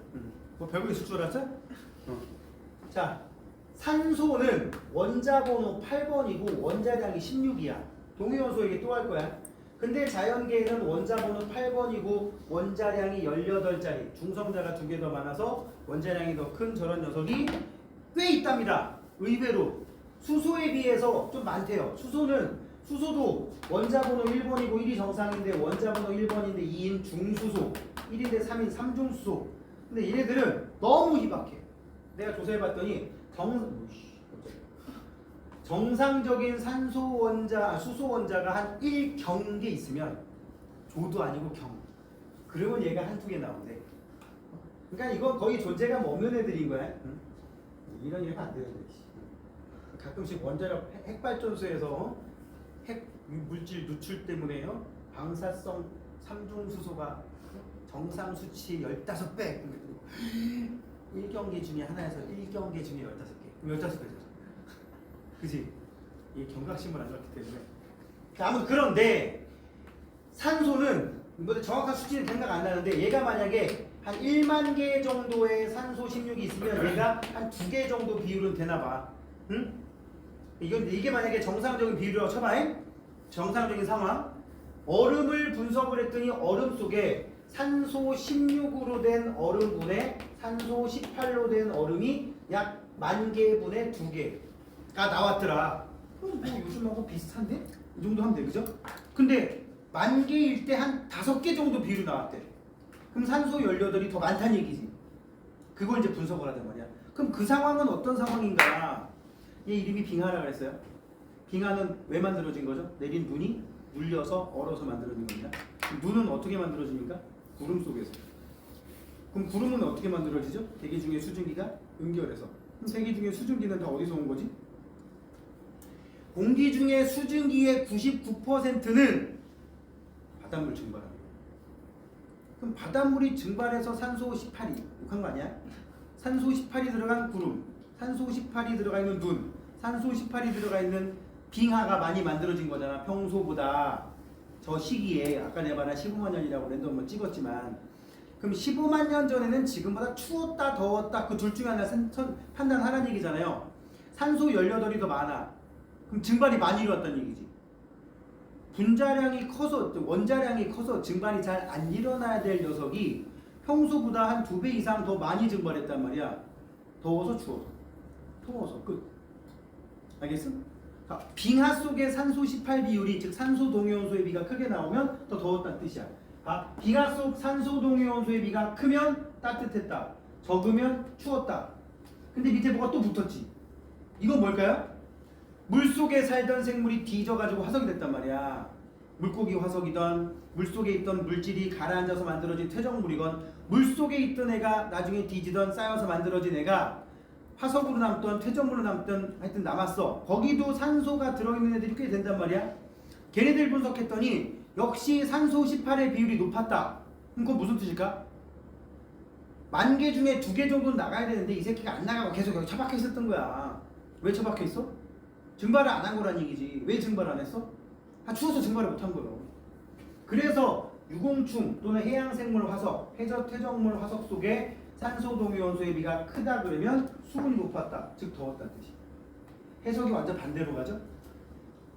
뭐 별거 있을 줄 알았어? 자, 산소는 원자 번호 8번이고 원자량이 16이야. 동위원소 얘기 또 할 거야. 근데 자연계에는 원자 번호 8번이고 원자량이 18짜리 중성자가 2개 더 많아서 원자량이 더 큰 저런 녀석이 꽤 있답니다. 의외로 수소에 비해서 좀 많대요. 수소도 원자 번호 1번이고 1이 정상인데 원자 번호 1번인데 2인 중수소, 1인데 3인 3중수소. 근데 얘네들은 너무 희박해. 내가 조사해봤더니 정상적인 수소 원자가 한 1경계 있으면 조도 아니고 경. 그러면 얘가 한두 개 나온대. 그러니까 이건 거의 존재감 없는 애들인 거야. 응? 이런 얘기가 안 되는데. 가끔씩 원자력 핵발전소에서 핵 물질 누출 때문에요. 방사성 삼중수소가 정상 수치 15배. 1경계 중에 하나에서 1경계 중에 15개. 그럼 15배죠. 그지? 이 경각심을 안 좋기 때문에. 아무튼 그런데 산소는 뭐 정확한 수치는 생각 안 나는데 얘가 만약에 한 1만 개 정도의 산소 16이 있으면 얘가 한 2개 정도 비율은 되나 봐. 응? 이게 만약에 정상적인 비율이라고 쳐봐. 정상적인 상황. 얼음을 분석을 했더니 얼음 속에 산소 16으로 된 얼음분에 산소 18로 된 얼음이 약 10,000개분의 2개가 나왔더라. 뭐 요즘하고 비슷한데? 이 정도 하면 돼, 그죠? 근데 10,000개일 때 한 5개 정도 비율이 나왔대. 그럼 산소 18이 더 많다는 얘기지. 그걸 이제 분석을 하단 말이야. 그럼 그 상황은 어떤 상황인가? 얘 이름이 빙하라고 했어요. 빙하는 왜 만들어진 거죠? 내린 눈이 눌려서 얼어서 만들어진 겁니다. 눈은 어떻게 만들어집니까? 구름 속에서. 그럼 구름은 어떻게 만들어지죠? 대기 중에 수증기가 응결해서. 그럼 대기 중에 수증기는 다 어디서 온 거지? 공기 중에 수증기의 99%는 바닷물 증발합니다. 그럼 바닷물이 증발해서 산소 18이 욕한 거 아니야? 산소 18이 들어간 구름, 산소 18이 들어가 있는 눈, 산소 18이 들어가 있는 빙하가 많이 만들어진 거잖아. 평소보다 저 시기에 아까 내가 말한 15만 년이라고 랜덤으로 찍었지만 그럼 15만 년 전에는 지금보다 추웠다 더웠다 그 둘 중에 하나 판단하라는 얘기잖아요. 산소 18이 더 많아. 그럼 증발이 많이 일어났다는 얘기지. 분자량이 커서 원자량이 커서 증발이 잘 안 일어나야 될 녀석이 평소보다 한 2배 이상 더 많이 증발했단 말이야. 더워서 추워서. 더워서 끝. 알겠어? 빙하 속의 산소 18 비율이 즉 산소 동위원소의 비가 크게 나오면 더 더웠다는 뜻이야. 빙하 속 산소 동위원소의 비가 크면 따뜻했다. 적으면 추웠다. 근데 밑에 뭐가 또 붙었지. 이건 뭘까요? 물속에 살던 생물이 뒤져가지고 화석이 됐단 말이야. 물고기 화석이던 물속에 있던 물질이 가라앉아서 만들어진 퇴적물이건 물속에 있던 애가 나중에 뒤지던 쌓여서 만들어진 애가 화석으로 남던 퇴적물로 남던 하여튼 남았어. 거기도 산소가 들어있는 애들이 꽤 된단 말이야. 걔네들 분석했더니 역시 산소 18의 비율이 높았다. 그럼 그건 무슨 뜻일까? 10,000개 중에 2개 정도는 나가야 되는데 이 새끼가 안 나가고 계속 여기 처박혀 있었던 거야. 왜 처박혀 있어? 증발을 안 한 거란 얘기지. 왜 증발 안 했어? 추워서 증발을 못 한 거예요. 그래서 유공충 또는 해양생물 화석, 퇴적물 화석 속에 산소 동위원소의 비가 크다 그러면 수온이 높았다. 즉 더웠다는 뜻이. 해석이 완전 반대로 가죠.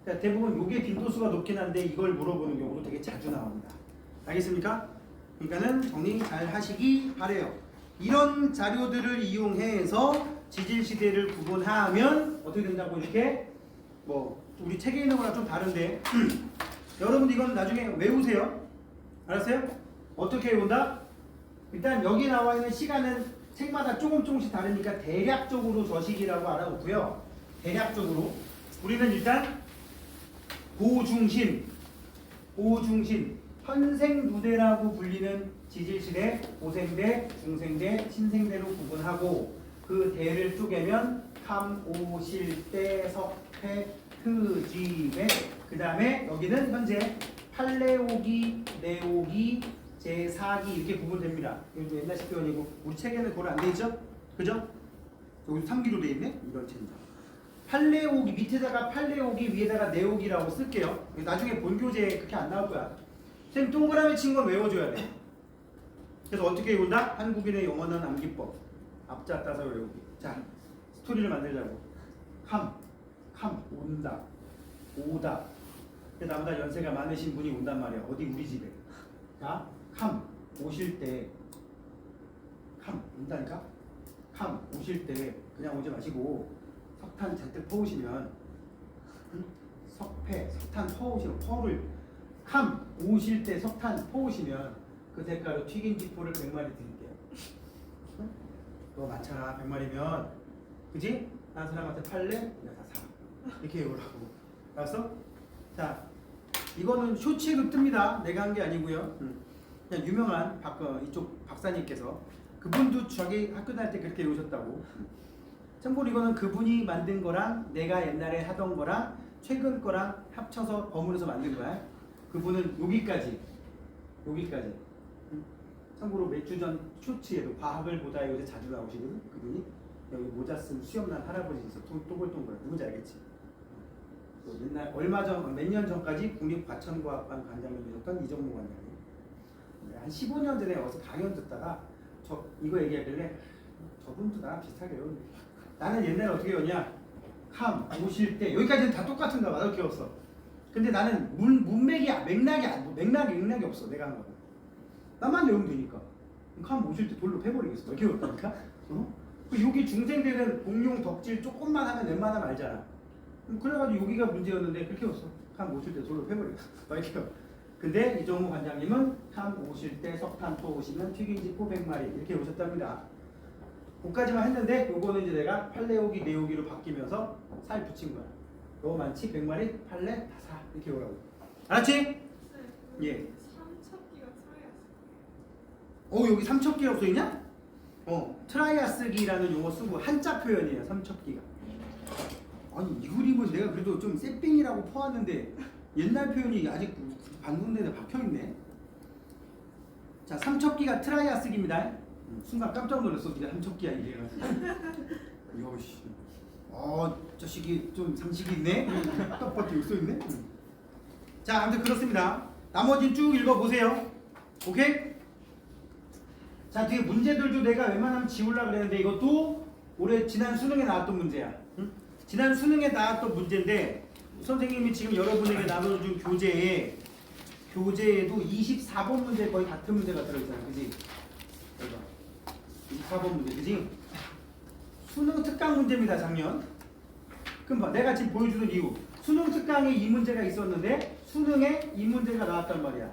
그러니까 대부분 요게 빈도수가 높긴 한데 이걸 물어보는 경우도 되게 자주 나옵니다. 알겠습니까? 그러니까는 정리 잘 하시기 바래요. 이런 자료들을 이용해서 지질시대를 구분하면 어떻게 된다고 이렇게 뭐 우리 책에 있는 거랑 좀 다른데 여러분들 이건 나중에 외우세요. 알았어요? 어떻게 외운다? 일단 여기 나와 있는 시간은 책마다 조금씩 다르니까 대략적으로 저식이라고 알아놓고요. 대략적으로 우리는 일단 고중심, 현생두대라고 불리는 지질시대, 고생대, 중생대, 신생대로 구분하고 그 대를 쪼개면 탐, 오, 실, 대, 석, 회, 트, 지, 배. 그 다음에 여기는 현재 팔레오기, 네오기, 제4기 이렇게 구분됩니다. 이거 옛날식 표현이고 우리 책에는 그걸 안 돼 있죠? 그죠? 여기 3기로 돼 있네? 이런 책입니다. 팔레오기 밑에다가 팔레오기 위에다가 네오기라고 쓸게요. 나중에 본교재에 그렇게 안 나올 거야. 선생님 동그라미 친 건 외워줘야 돼. 그래서 어떻게 외운다? 한국인의 영원한 암기법. 앞자 따서 외우기. 자, 스토리를 만들자고. 캄, 온다, 오다. 나보다 연세가 많으신 분이 온단 말이야. 어디 우리 집에. 자, 오실 때, 온다니까? 오실 때 그냥 오지 마시고 석탄 잔뜩 퍼오시면, 석탄 퍼오시면, 오실 때 석탄 퍼오시면 그 대가로 튀긴 지포를 100마리 드릴게요. 너 많잖아. 100마리면, 그지? 난 사람한테 팔래? 내가 다 사. 이렇게 외우라고. 알았어? 자, 이거는 쇼츠에도 뜹니다. 내가 한 게 아니고요. 그냥 유명한 이쪽 박사님께서, 그분도 자기 학교 다닐 때 그렇게 외우셨다고. 참고로 이거는 그분이 만든 거랑 내가 옛날에 하던 거랑 최근 거랑 합쳐서 버무려서 만든 거야. 그분은 여기까지. 참고로 몇 주 전 쇼츠에도 과학을 보다 요새 자주 나오시거든. 그분이 여기 모자 쓴 수염난 할아버지 있어. 동글동글. 누군지 알겠지? 또 옛날 몇 년 전까지 국립과천과학관 관장님이셨던 이정모 관장님. 한 15년 전에 어디서 강연 듣다가 이거 얘기하길래 저분도 나랑 비슷하게 외우는데, 나는 옛날에 어떻게 외웠냐? 오실 때 여기까지는 다 똑같은가 봐. 이렇게 외웠어. 근데 나는 맥락이 없어. 내가 한 거는 나만 외우면 되니까. 오실 때 돌로 패버리겠어. 이렇게 외웠다니까. 여기 중생들은 공룡 덕질 조금만 하면 웬만하면 알잖아. 그래가지고 여기가 문제였는데 그렇게 외웠어. 오실 때 돌로 패버리겠어. 이렇게 외워. 근데 이정우 관장님은 오실 때 석탄 퍼오시면 튀김지 400마리 이렇게 오셨답니다. 거기까지만 했는데 요거는 이제 내가 팔레오기 내오기로 바뀌면서 살 붙인 거야. 너무 많지? 100마리? 팔레? 다 사. 이렇게 오라고. 알았지? 예. 삼척기가 여기 삼척기라고 써있냐? 트라이아스기라는 용어 쓰고 한자 표현이에요. 삼척기가. 아니 이 그림은 내가 그래도 좀 쎄삥이라고 퍼왔는데 옛날 표현이 아직 반군대에 박혀있네. 자, 삼척기가 트라이아스기입니다. 순간 깜짝 놀랐어. 네가 삼척기야 이래가지고. 이거씨. 자식이 좀 상식이 있네. 떡밥도 여기 써있네. 자, 아무튼 그렇습니다. 나머지는 쭉 읽어보세요. 오케이? 자, 뒤에 문제들도 내가 웬만하면 지우려고 그랬는데 이것도 지난 수능에 나왔던 문제야. 지난 수능에 나왔던 문제인데 선생님이 지금 여러분에게 나눠준 교재에도 24번 문제 거의 같은 문제가 들어있잖아. 그지? 24번 문제. 그지? 수능 특강 문제입니다. 작년. 그럼 봐. 내가 지금 보여주는 이유. 수능 특강에 이 문제가 있었는데 수능에 이 문제가 나왔단 말이야.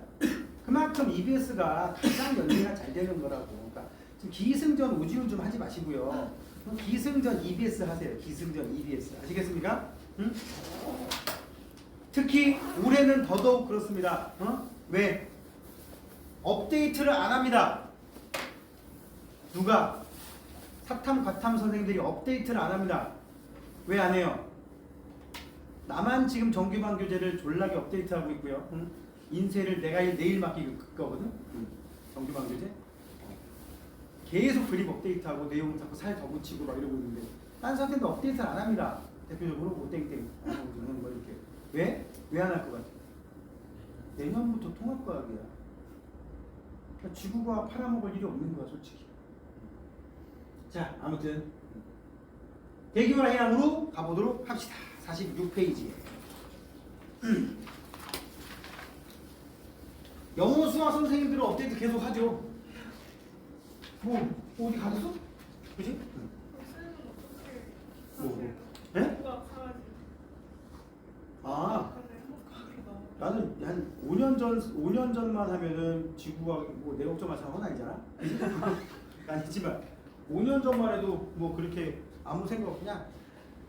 그만큼 EBS가 가장 연계가 잘 되는 거라고. 그러니까 지금 기승전 오지훈 좀 하지 마시고요. 기승전 EBS 하세요. 기승전 EBS. 아시겠습니까? 응? 특히 올해는 더더욱 그렇습니다. 왜? 업데이트를 안 합니다. 누가? 사탐, 과탐 선생님들이 업데이트를 안 합니다. 왜 안 해요? 나만 지금 정규반 교재를 졸라게 업데이트하고 있고요. 인쇄를 내가 내일 맡길 거거든. 정규반 교재. 계속 그립 업데이트하고 내용 자꾸 살 더 붙이고 막 이러고 있는데 딴 선생님도 업데이트를 안 합니다. 대표적으로 오땡땡 뭐 이렇게. 왜? 왜 안 할 것 같아? 내년부터 통합과학이야. 그러니까 지구과학 팔아먹을 일이 없는 거야 솔직히. 자, 아무튼 대규모 해양으로 가보도록 합시다. 46페이지에 영어 수학 선생님들은 업데이트 계속 하죠. 어디 가셨어? 그지? 예? 나는 한 5년 전만 하면은 지구과학 내 걱정할 상황은 아니잖아. 아니지만 5년 전만 해도 그렇게 아무 생각 없냐?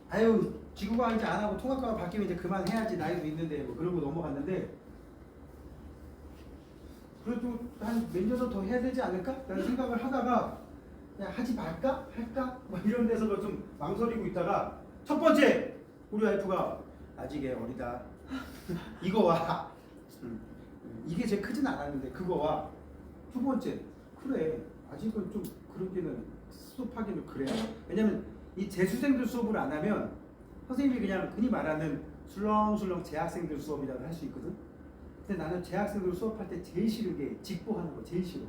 아유 지구과학 이제 안 하고 통합과학 바뀌면 이제 그만해야지 나이도 있는데 그러고 넘어갔는데 그래도 한 몇 년 더 해야 되지 않을까? 라는 생각을 하다가 그냥 하지 말까? 할까? 이런 데서 좀 망설이고 있다가 첫 번째 우리 와이프가 아직 애 어리다. 이거 와. 이게 제일 크진 않았는데 그거 와. 두 번째 그래 아직은 좀 그러기는 수업하기는 그래. 왜냐면 이 재수생들 수업을 안 하면 선생님이 그냥 흔히 말하는 술렁술렁 재학생들 수업이라고 할 수 있거든. 근데 나는 재학생들 수업할 때 제일 싫은 게 직보하는 거 제일 싫어.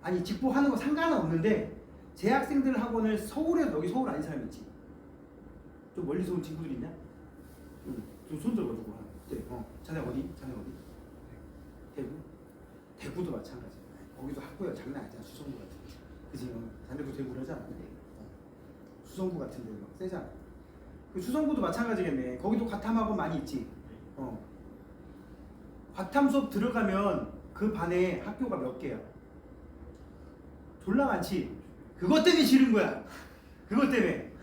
아니 직보하는 거 상관은 없는데 재학생들 학원을 서울에 여기 서울 아닌 사람 있지? 좀 멀리서 온 친구들 있냐? 좀 손 들어가지고 네. 자네 어디? 자네 어디? 대구? 대구도 마찬가지. 거기도 학교가 장난 아니잖아. 수성구 같은 데. 그지? 자네도 대구를 하잖아. 수성구 같은 데 막 세잖아. 그 수성구도 마찬가지겠네. 거기도 과탐학원 많이 있지. 과탐 수업 들어가면 그 반에 학교가 몇 개야? 졸라 많지. 그것 때문에 싫은 거야. 그것 때문에.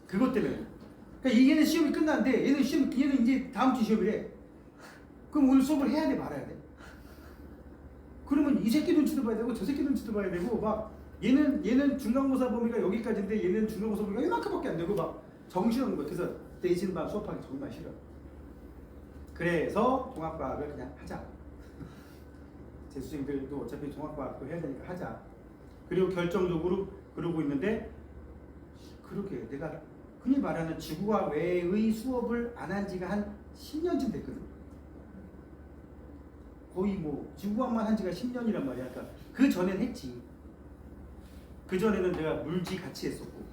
그러니까 얘는 시험이 끝났는데 얘는 이제 다음 주 시험이래. 그럼 오늘 수업을 해야 돼 말아야 돼? 그러면 이 새끼 눈치도 봐야 되고 저 새끼 눈치도 봐야 되고 막 얘는 중간고사 범위가 여기까지인데 얘는 중간고사 범위가 이만큼밖에 안 되고 막 정신없는 거야. 그래서 대신반 수업하기 정말 싫어. 그래서 종합과학을 그냥 하자. 재수생들도 어차피 종합과학도 해야 되니까 하자. 그리고 결정적으로 그러고 있는데 그렇게 내가 흔히 말하는 지구과학 외의 수업을 안 한 지가 한 10년쯤 됐거든. 거의 뭐 지구과학만 한 지가 10년이란 말이야. 그러니까 그 전엔 했지. 그 전에는 내가 물지 같이 했었고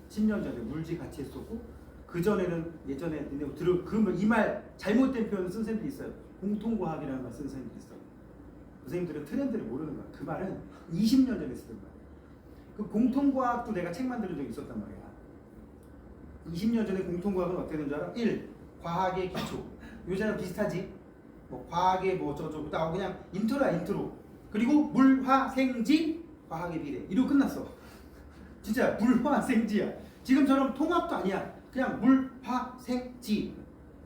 10년 전에 물지 같이 했었고 그 전에는 예전에 이 말 잘못된 표현을 쓴 선생님들이 있어요. 공통과학이라는 말 쓴 선생님들이 있어요. 그 선생님들은 트렌드를 모르는 거야. 그 말은 20년 전에 쓰던 말이야. 그 공통과학도 내가 책 만든 적이 있었단 말이야. 20년 전에 공통과학은 어떻게 되는 줄 알아? 1. 과학의 기초. 요새랑 비슷하지? 뭐 과학의 뭐 어쩌고저쩌고 나 그냥 인트로야 인트로. 그리고 물화생지 과학의 비례. 이러고 끝났어. 진짜 물화생지야. 지금처럼 통합도 아니야. 그냥 물화생지.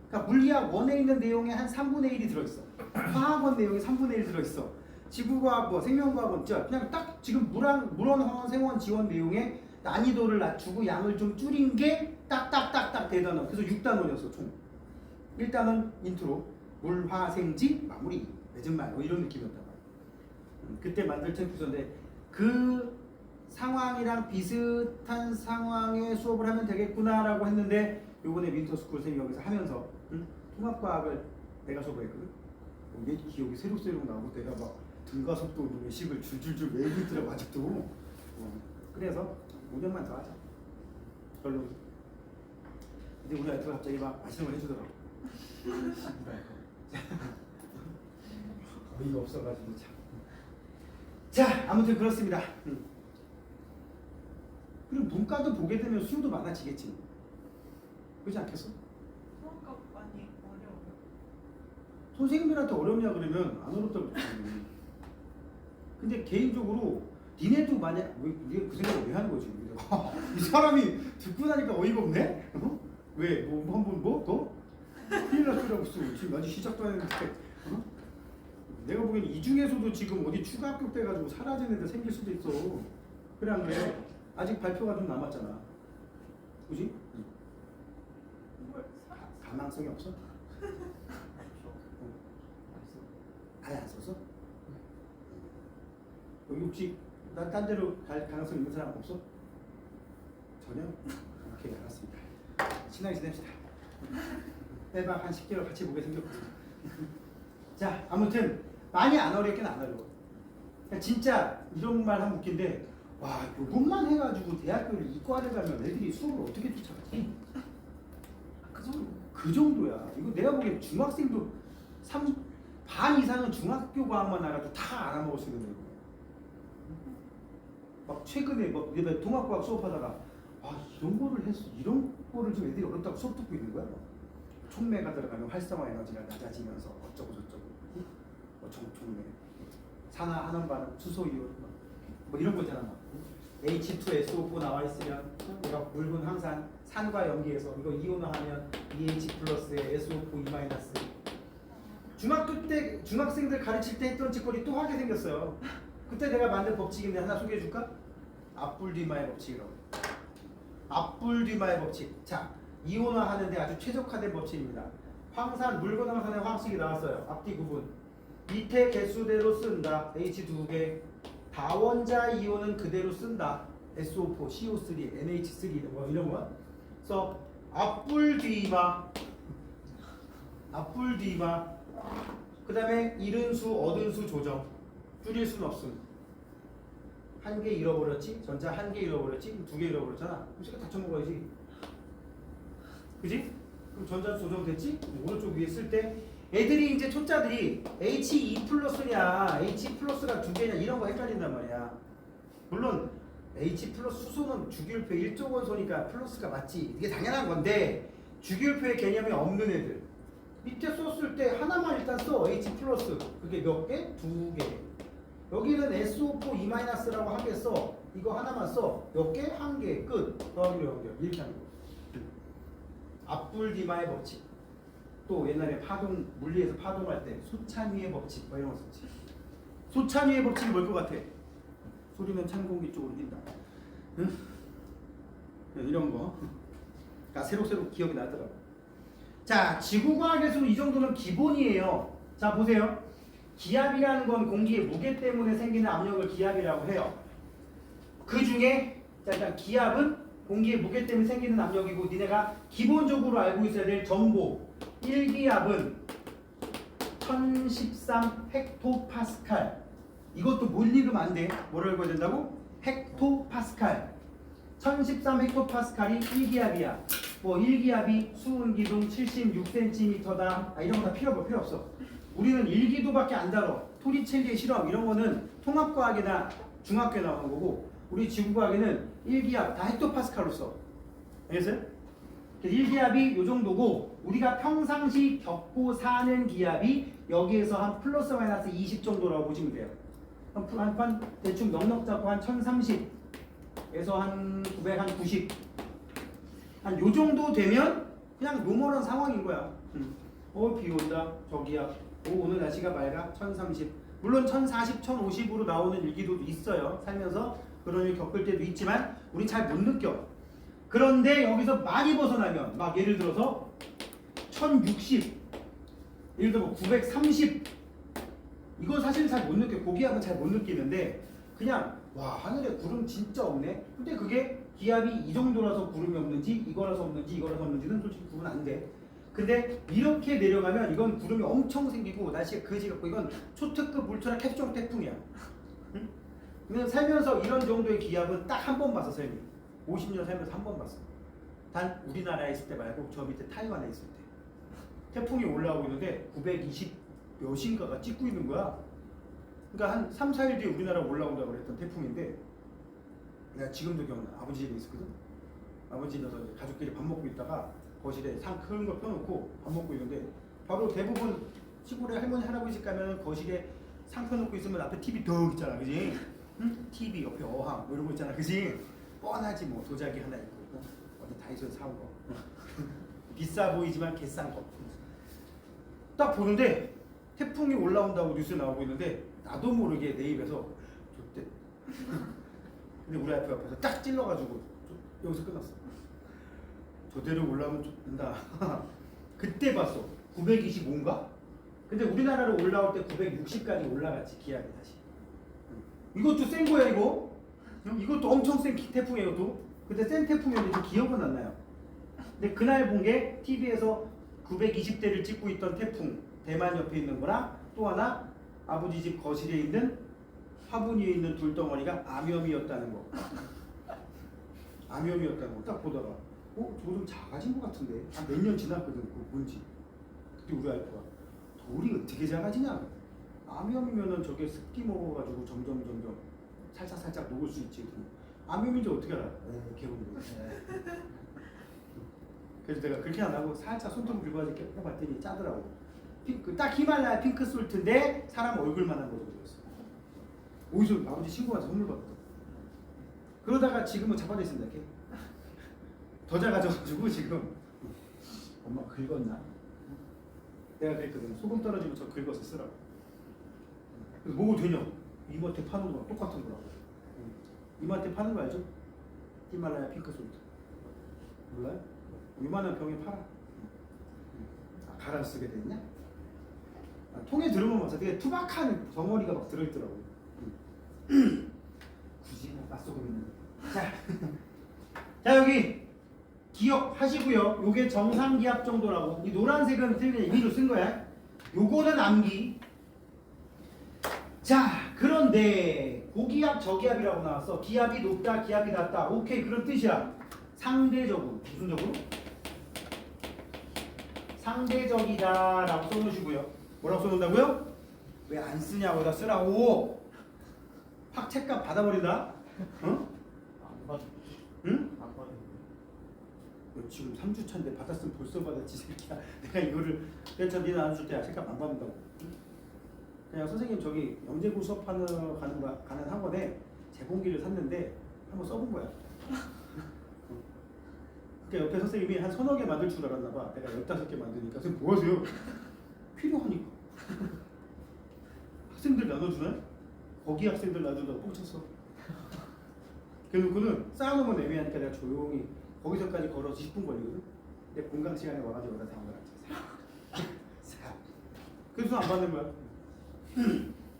그러니까 물리학 1에 있는 내용의 한 3분의 1이 들어있어. 화학원 내용의 3분의 1 들어있어. 지구과학, 뭐 생명과학은 진짜 그냥 딱 지금 물원, 화원, 생원, 지원 내용의 난이도를 낮추고 양을 좀 줄인 게 딱딱딱딱 대단원. 그래서 6단원이었어 총. 1단원 인트로, 물, 화, 생지, 마무리, 맺은말 뭐 이런 느낌이었단 말이야. 그때 만들 책 주셨는데 그 상황이랑 비슷한 상황의 수업을 하면 되겠구나라고 했는데 요번에 윈터스쿨 선생님이 여기서 하면서 통합과학을 내가 수업을 했거든. 얘 기억이 새록새록 나고 내가 막 등가속도 식을 줄줄줄 외우고 있더라고 아직도. 그래서 5년만 더 하자. 결론. 근데 우리 아이가 갑자기 막 맛있는 걸 해주더라고. 어이가 없어가지고 참. 자, 아무튼 그렇습니다. 그리고 문과도 보게 되면 수요도 많아지겠지. 그렇지 않겠어? 수학과 많이 어려워요. 선생님들한테 어렵냐 그러면 안 어렵다고 그러지. 근데 개인적으로 니네도 만약 우리가 그 생각을 왜 하는 거지? 이 사람이 듣고 나니까 어이가 없네? 왜? 뭐 한번 뭐 더? 큰일 날 소리라고 써. 지금 아직 시작도 안 했는데 내가 보기엔 이 중에서도 지금 어디 추가 합격돼가지고 사라진 애들 생길 수도 있어. 그래 안 그래? 아직 발표가 좀 남았잖아. 그지? 가망성이 없어? 아예 안 써서? 여기 혹시 딴 데로 갈 가능성 있는 사람 없어? 전혀? 오케이 알았습니다. 친하게 지냅시다. 빼박 한 10개월 같이 보게 생겼거든. 자 아무튼 많이 안 어렵긴 안 어려워. 그러니까 진짜 이런 말 하면 웃긴데 와 요것만 해가지고 대학교를 이과를 가면 애들이 수업을 어떻게 쫓아가지? 그 정도야. 이거 내가 보기엔 중학생도 반 이상은 중학교 과학만 알아도 다 알아먹을 수 있는 거야. 막 최근에 막 통합과학 수업하다가 이런 거를 했어. 이런 거를 좀 애들이 어렵다고 수업 듣고 있는 거야. 촉매가 들어가면 활성화 에너지가 낮아지면서 어쩌고 저쩌고. 총매, 산화 한원 반응, 수소 이온 뭐 이런 거 있잖아. H2SO4 나와 있으면 내가 묽은 항산 산과 염기해서 이거 이온화하면 EH 플러스에 SO4 E 마이너스. 중학교 때 중학생들 가르칠 때 했던 짓거리 또 하게 생겼어요. 그때 내가 만든 법칙인데 하나 소개해 줄까? 앞불뒤마의 법칙이라고. 앞불뒤마의 법칙. 자, 이온화하는데 아주 최적화된 법칙입니다. 황산, 묽은 황산의 화학식이 나왔어요. 앞뒤 구분. 밑에 개수대로 쓴다. H 2개. 다원자 이온은 그대로 쓴다. SO4, CO3, NH3 뭐 이런 거. 그래서 앞불뒤마. 그 다음에 잃은 수, 얻은 수 조정. 줄일 수는 없음. 한 개 잃어버렸지? 전자 한 개 잃어버렸지? 두 개 잃어버렸잖아. 그럼 다 쳐먹어야지. 그지? 그럼 전자 조정됐지? 오른쪽 위에 쓸 때 애들이 이제 초짜들이 H2 플러스냐 H 플러스가 두 개냐 이런 거 헷갈린단 말이야. 물론 H 플러스 수소는 주기율표 1조 원소니까 플러스가 맞지. 이게 당연한 건데 주기율표의 개념이 없는 애들 밑에 썼을 때 하나만 일단 써. H 플러스 그게 몇 개? 두 개. 여기는 SO4 E-라고 한 개 써. 이거 하나만 써. 몇 개? 한 개. 끝. 더하기로 연결. 이렇게 하는 거. 압불디마의 법칙. 또 옛날에 파동 물리에서 파동할 때 소찬위의 법칙 뭐 이런 거 썼지. 소찬위의 법칙이 뭘 것 같아? 소리는 찬 공기 쪽으로 뛴다. 응? 이런 거. 다 새록새록 기억이 나더라고. 자, 지구과학에서는 이 정도는 기본이에요. 자, 보세요. 기압이라는 건 공기의 무게 때문에 생기는 압력을 기압이라고 해요. 그 중에 자, 일단 기압은 공기의 무게 때문에 생기는 압력이고 니네가 기본적으로 알고 있어야 될 정보 1기압은 1013 헥토파스칼. 이것도 못 읽으면 안 돼. 뭐를 읽어야 된다고? 헥토파스칼. 1013 헥토파스칼이 1기압이야. 뭐 1기압이 수은기둥 76cm다. 이런 거 다 필요 없어. 우리는 1기도밖에 안 다뤄. 토리첼리의 실험 이런 거는 통합과학이나 중학교에 나오는 거고 우리 지구과학에는 1기압 다 헥토파스칼로 써. 알겠어요? 1기압이 요 정도고 우리가 평상시 겪고 사는 기압이 여기에서 한 플러스 마이너스 20 정도라고 보시면 돼요. 한 대충 넉넉 잡고 한 1030에서 한 900, 한 90. 한 요 정도 되면 그냥 노멀한 상황인 거야. 비 온다. 저기야. 오늘 날씨가 맑아. 1030. 물론 1040, 1050으로 나오는 일기도도 있어요. 살면서 그런 일 겪을 때도 있지만 우리 잘 못 느껴. 그런데 여기서 많이 벗어나면 막 예를 들어서 1060, 예를 들어 930 이거 사실 잘 못 느껴. 고기압은 잘 못 느끼는데 그냥 와 하늘에 구름 진짜 없네. 근데 그게 기압이 이 정도라서 구름이 없는지 이거라서 없는지 이거라서 없는지는 솔직히 구분 안 돼. 근데 이렇게 내려가면 이건 구름이 엄청 생기고 날씨가 그지 같고 이건 초특급 울트라 캡종 태풍이야. 응? 그냥 살면서 이런 정도의 기압은 딱 한 번 봤어. 삶이 50년 살면서 한 번 봤어. 단 우리나라에 있을 때 말고 저 밑에 타이완에 있을 때 태풍이 올라오고 있는데 920 몇인가가 찍고 있는 거야. 그러니까 한 3, 4일 뒤에 우리나라 올라온다고 그랬던 태풍인데 내가 지금도 기억나. 아버지 집에 있었거든. 아버지 집에서 가족끼리 밥 먹고 있다가 거실에 상 큰 거 펴놓고 밥 먹고 있는데 바로 대부분 시골에 할머니 할아버지 집 가면 거실에 상 펴놓고 있으면 앞에 TV 더 있잖아, 그지? 응? TV 옆에 어항 뭐 이런 거 있잖아, 그지? 뻔하지 뭐 도자기 하나 있고 어디 다이소에서 사온 거 비싸 보이지만 개싼 거. 딱 보는데 태풍이 올라온다고 뉴스 나오고 있는데 나도 모르게 내 입에서 좋대. 근데 우리 아빠 옆에서 딱 찔러가지고 여기서 끝났어. 저대로 올라오면 좋다. 그때 봤어. 925인가? 근데 우리나라로 올라올 때 960까지 올라갔지 기압이 다시. 이것도 센 거야 이거. 이것도 엄청 센 태풍이에요 또. 근데 센 태풍이었는데 기억은 안 나요. 근데 그날 본 게 TV에서 920대를 찍고 있던 태풍 대만 옆에 있는 거랑 또 하나 아버지 집 거실에 있는 화분 위에 있는 돌덩어리가 암염이었다는 거. 암염이었다는 거 딱 보다가 저거 좀 작아진 것 같은데 한 몇 년 지났거든. 그거 뭔지. 그때 우리 아이가 돌이 어떻게 작아지냐. 암염이면은 저게 습기 먹어가지고 점점 살짝 녹을 수 있지. 암염인지 어떻게 알아? 개운해. 그래서 내가 그렇게 안 하고 살짝 손톱 긁어가지고 이렇게 해봤더니 짜더라고. 핑크, 딱 히말라야 핑크 솔트인데 사람 얼굴만한 거로 들었어. 어디서 아버지 친구한테 선물 받았다. 그러다가 지금은 자빠져 있습니다. 이렇게 더 작아져가지고 지금 엄마 긁었나? 내가 그랬거든. 소금 떨어지면 저 긁어서 쓰라고. 그래서 뭐가 되냐? 이마트 파는 거랑 똑같은 거라고. 이마트 파는 거 알죠? 히말라야 핑크 솔트. 몰라요? 이만한 병에 팔아. 갈아 쓰게 됐냐? 통에 들어보면 되게 투박한 덩어리가 막 들어있더라고. 굳이 뭐 맛소금 있는 거. 자 여기 기억하시고요. 요게 정상 기압 정도라고. 이 노란색은 틀린 임의로 쓴 거야. 요거는 암기. 자, 그런데 고기압 저기압이라고 나왔어. 기압이 높다, 기압이 낮다. 오케이, 그런 뜻이야. 상대적으로. 무슨 적으로? 상대적이다라고 써놓으시고요. 뭐라고 써놓는다고요? 왜 안 쓰냐고 다 쓰라고. 확 책값 받아버린다. 응? 안 받. 응? 안 받. 너 지금 3주차인데 받았으면 벌써 받았지 새끼야. 내가 이거를 그래서 니는 안 줄 때야 책값 안 받는다고. 그냥 선생님 저기 영재고 수업하는 가는 학원에 재봉기를 샀는데 한번 써본 거야. 그러니까 옆에 선생님이 한 서너 개 만들 줄 알았나 봐. 내가 15개 만드니까 선생님 뭐 하세요? 필요하니까. 학생들 나눠주나? 거기 학생들 나눠준다고 뻥쳤어. 그래놓고는 쌓아놓으면 애매하니까 내가 조용히 거기서까지 걸어서 10분 걸리거든. 근데 공강 시간에 와가지고 여기다 담아놨지. 그래서 안 받는 거야.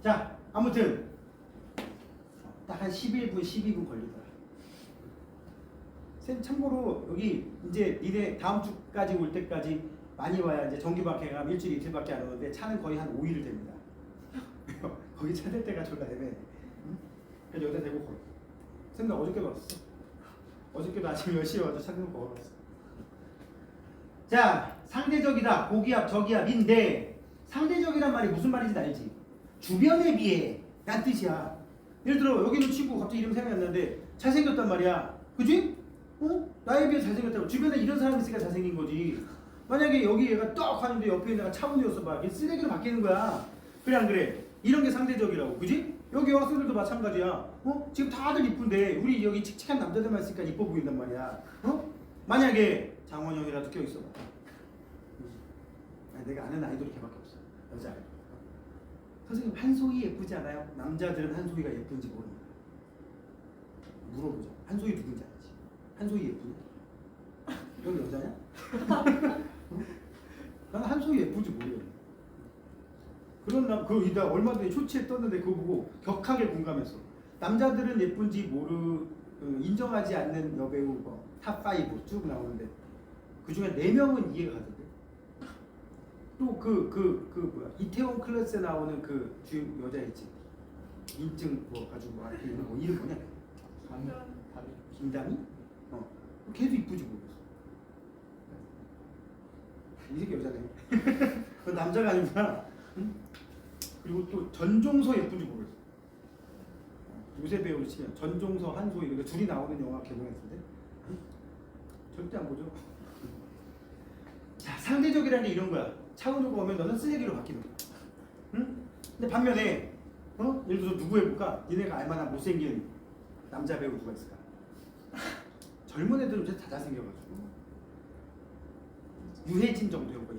자, 아무튼 딱 한 11분, 12분 걸리더라. 쌤 참고로 여기 이제 니네 다음 주까지 올 때까지 많이 와야 이제 정기밖에 가면 일주일 이틀밖에 안 오는데 차는 거의 한 5일 됩니다. 거기 차 댈 때가 졸라 애매해. 응? 그래서 여기다 대고 걸어. 쌤 나 어저께 걸었어. 어저께도 아침 10시에 와서 차 대고 걸었어. 자, 상대적이다. 고기압, 저기압인데 상대적이란 말이 무슨 말인지 알지? 주변에 비해 란 뜻이야. 예를 들어 여기 있는 친구 갑자기 이름 생각이 안 나는데 잘생겼단 말이야. 그지? 어? 나에 비해 잘생겼다고. 주변에 이런 사람이 있으니까 잘생긴 거지. 만약에 여기 얘가 떡 하는데 옆에 있는 애가 차분이었어 봐. 얘 쓰레기로 바뀌는 거야. 그래 안 그래? 이런 게 상대적이라고. 그지? 여기 학생들도 마찬가지야. 어? 지금 다들 이쁜데 우리 여기 칙칙한 남자들만 있으니까 이뻐 보인단 말이야. 어? 만약에 장원영이라도 껴있어 봐. 내가 아는 아이돌이 걔밖에 없어. 여자 아이돌. 선생님 한소희 예쁘지 않아요? 남자들은 한소희가 예쁜지 모릅니다. 물어보죠. 한소희 누군지 알지? 한소희 예쁘냐? 넌 여자냐? 어? 나는 한소희 예쁜지 모르겠네. 그런 나 얼마 전에 쇼츠에 떴는데 그거 보고 격하게 공감했어. 남자들은 예쁜지 인정하지 않는 여배우 탑5 쭉 나오는데 그 중에 4명은 이해가 가던데. 또 뭐야 이태원 클래스에 나오는 그 주인 여자 있지. 인증 뭐 가지고 뭐 앞에 있는 뭐 이름 뭐냐? 김다미? 걔도 이쁘지 모르겠어. 이 새끼 여자네. 그건 남자가 아니구나. 응? 그리고 또 전종서 예쁜지 모르겠어. 요새 배우로 치면 전종서, 한소희 그러니까 둘이 나오는 영화 개봉했는데 절대 안 보죠. 자, 상대적이라는 게 이런 거야. 차은우가 오면 너는 쓰레기로 바뀌는 거야. 응? 근데 반면에 예를 들어서 누구 해볼까? 니네가 알만한 못생긴 남자 배우 누가 있을까? 젊은 애들은 다 잘생겨가지고 유해진 정도 해볼까?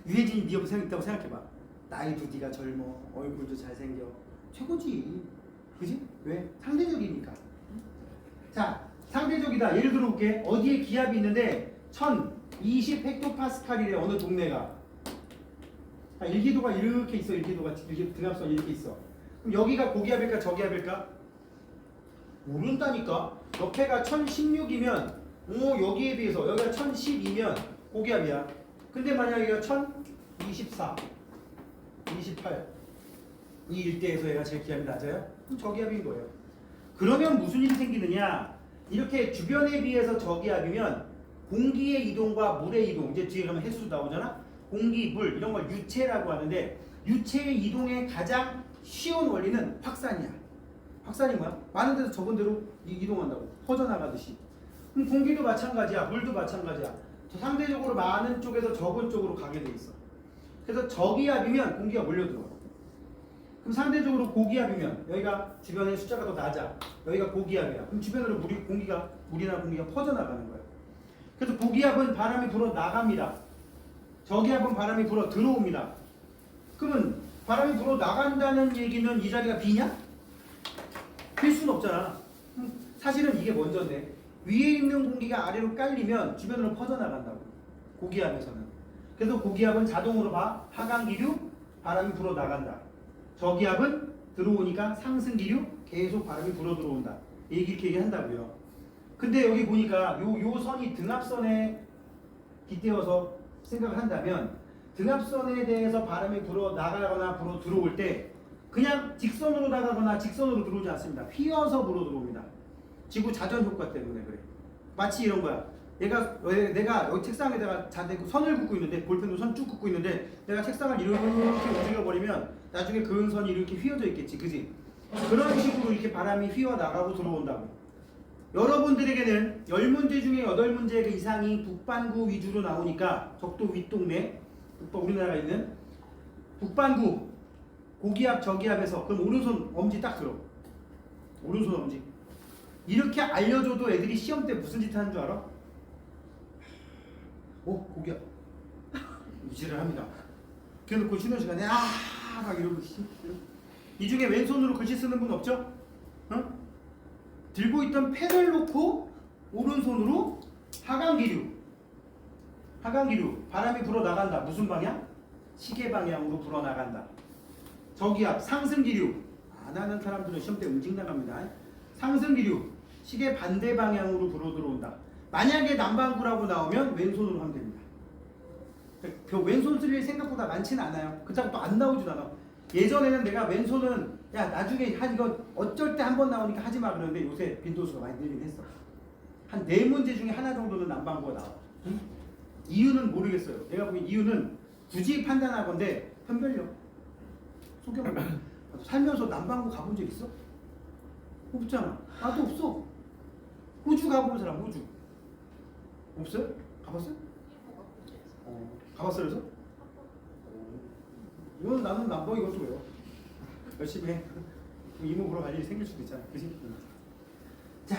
유해진이 네 옆에 있다고 생각해봐. 나이도 네가 젊어, 얼굴도 잘생겨, 최고지. 그지? 왜? 상대적이니까. 자, 상대적이다. 예를 들어 볼게. 어디에 기압이 있는데 1020 헥토파스칼이래. 어느 동네가. 일기도가 이렇게 있어. 일기도 등압선 이렇게 있어. 그럼 여기가 고기압일까 저기압일까? 모른다니까. 옆에가 1016이면 여기에 비해서 여기가 1012면 고기압이야. 근데 만약에 여기가 1024 28 이 일대에서 얘가 제일 기압이 낮아요? 그럼 저기압인 거예요. 그러면 무슨 일이 생기느냐? 이렇게 주변에 비해서 저기압이면 공기의 이동과 물의 이동, 이제 뒤에 가면 해수도 나오잖아? 공기, 물 이런 걸 유체라고 하는데 유체의 이동의 가장 쉬운 원리는 확산이야. 확산이 뭐야? 많은 데서 적은 대로 이동한다고. 퍼져나가듯이. 그럼 공기도 마찬가지야. 물도 마찬가지야. 상대적으로 많은 쪽에서 적은 쪽으로 가게 돼 있어. 그래서 저기압이면 공기가 몰려들어. 그럼 상대적으로 고기압이면 여기가 주변에 숫자가 더 낮아. 여기가 고기압이야. 그럼 주변으로 물이나 공기가 퍼져나가는 거야. 그래서 고기압은 바람이 불어 나갑니다. 저기압은 바람이 불어 들어옵니다. 그러면 바람이 불어 나간다는 얘기는 이 자리가 비냐? 빌 수는 없잖아. 사실은 이게 먼저인데 위에 있는 공기가 아래로 깔리면 주변으로 퍼져나간다고. 고기압에서는. 그래서 고기압은 자동으로 하강기류 바람이 불어 나간다. 저기압은 들어오니까 상승기류 계속 바람이 불어 들어온다. 이렇게 얘기한다고요. 근데 여기 보니까 요 선이 등압선에 빗대어서 생각을 한다면 등압선에 대해서 바람이 불어 나가거나 불어 들어올 때 그냥 직선으로 나가거나 직선으로 들어오지 않습니다. 휘어서 불어 들어옵니다. 지구 자전 효과 때문에 그래. 마치 이런 거야. 내가 여기 책상에다가 자대고 선을 긋고 있는데 볼펜으로 선 쭉 긋고 있는데 내가 책상을 이렇게 움직여 버리면 나중에 그 선이 이렇게 휘어져 있겠지, 그지? 그런 식으로 이렇게 바람이 휘어 나가고 들어온다고. 여러분들에게는 10문제 중에 8문제 이상이 북반구 위주로 나오니까 적도 윗동네, 우리나라가 있는 북반구 고기압 저기압에서 그럼 오른손 엄지 딱 들어. 오른손 엄지. 이렇게 알려줘도 애들이 시험 때 무슨 짓 하는 줄 알아? 고기압. 유지를 합니다. 그래놓고 쉬는 시간에 막 이러고 이 중에 왼손으로 글씨 쓰는 분 없죠? 어? 들고 있던 펜을 놓고 오른손으로 하강기류 바람이 불어 나간다. 무슨 방향? 시계 방향으로 불어 나간다. 저기압 상승기류 안 하는 사람들은 시험 때 움직 나갑니다. 상승기류 시계 반대 방향으로 불어 들어온다. 만약에 남반구라고 나오면 왼손으로 하면 됩니다. 왼손 쓸 일이 생각보다 많지는 않아요. 그렇다고 또 안 나오진 않아. 예전에는 내가 왼손은 야 나중에 이거 어쩔 때 한 번 나오니까 하지 마 그러는데 요새 빈도수가 많이 늘긴 했어. 한 4문제 중에 하나 정도는 남반구가 나와. 응? 이유는 모르겠어요. 내가 보기엔 이유는 굳이 판단하건데 편별력. 소경을 살면서 남반구 가본 적 있어? 없잖아. 나도 없어. 호주 가본 사람 호주 없어요? 가봤어요? 가봤어요? 그래서? 이건 나는 남방 이것도 왜요? 열심히 해. 이모 보러 갈 일이 생길 수도 있잖아. 그치? 자,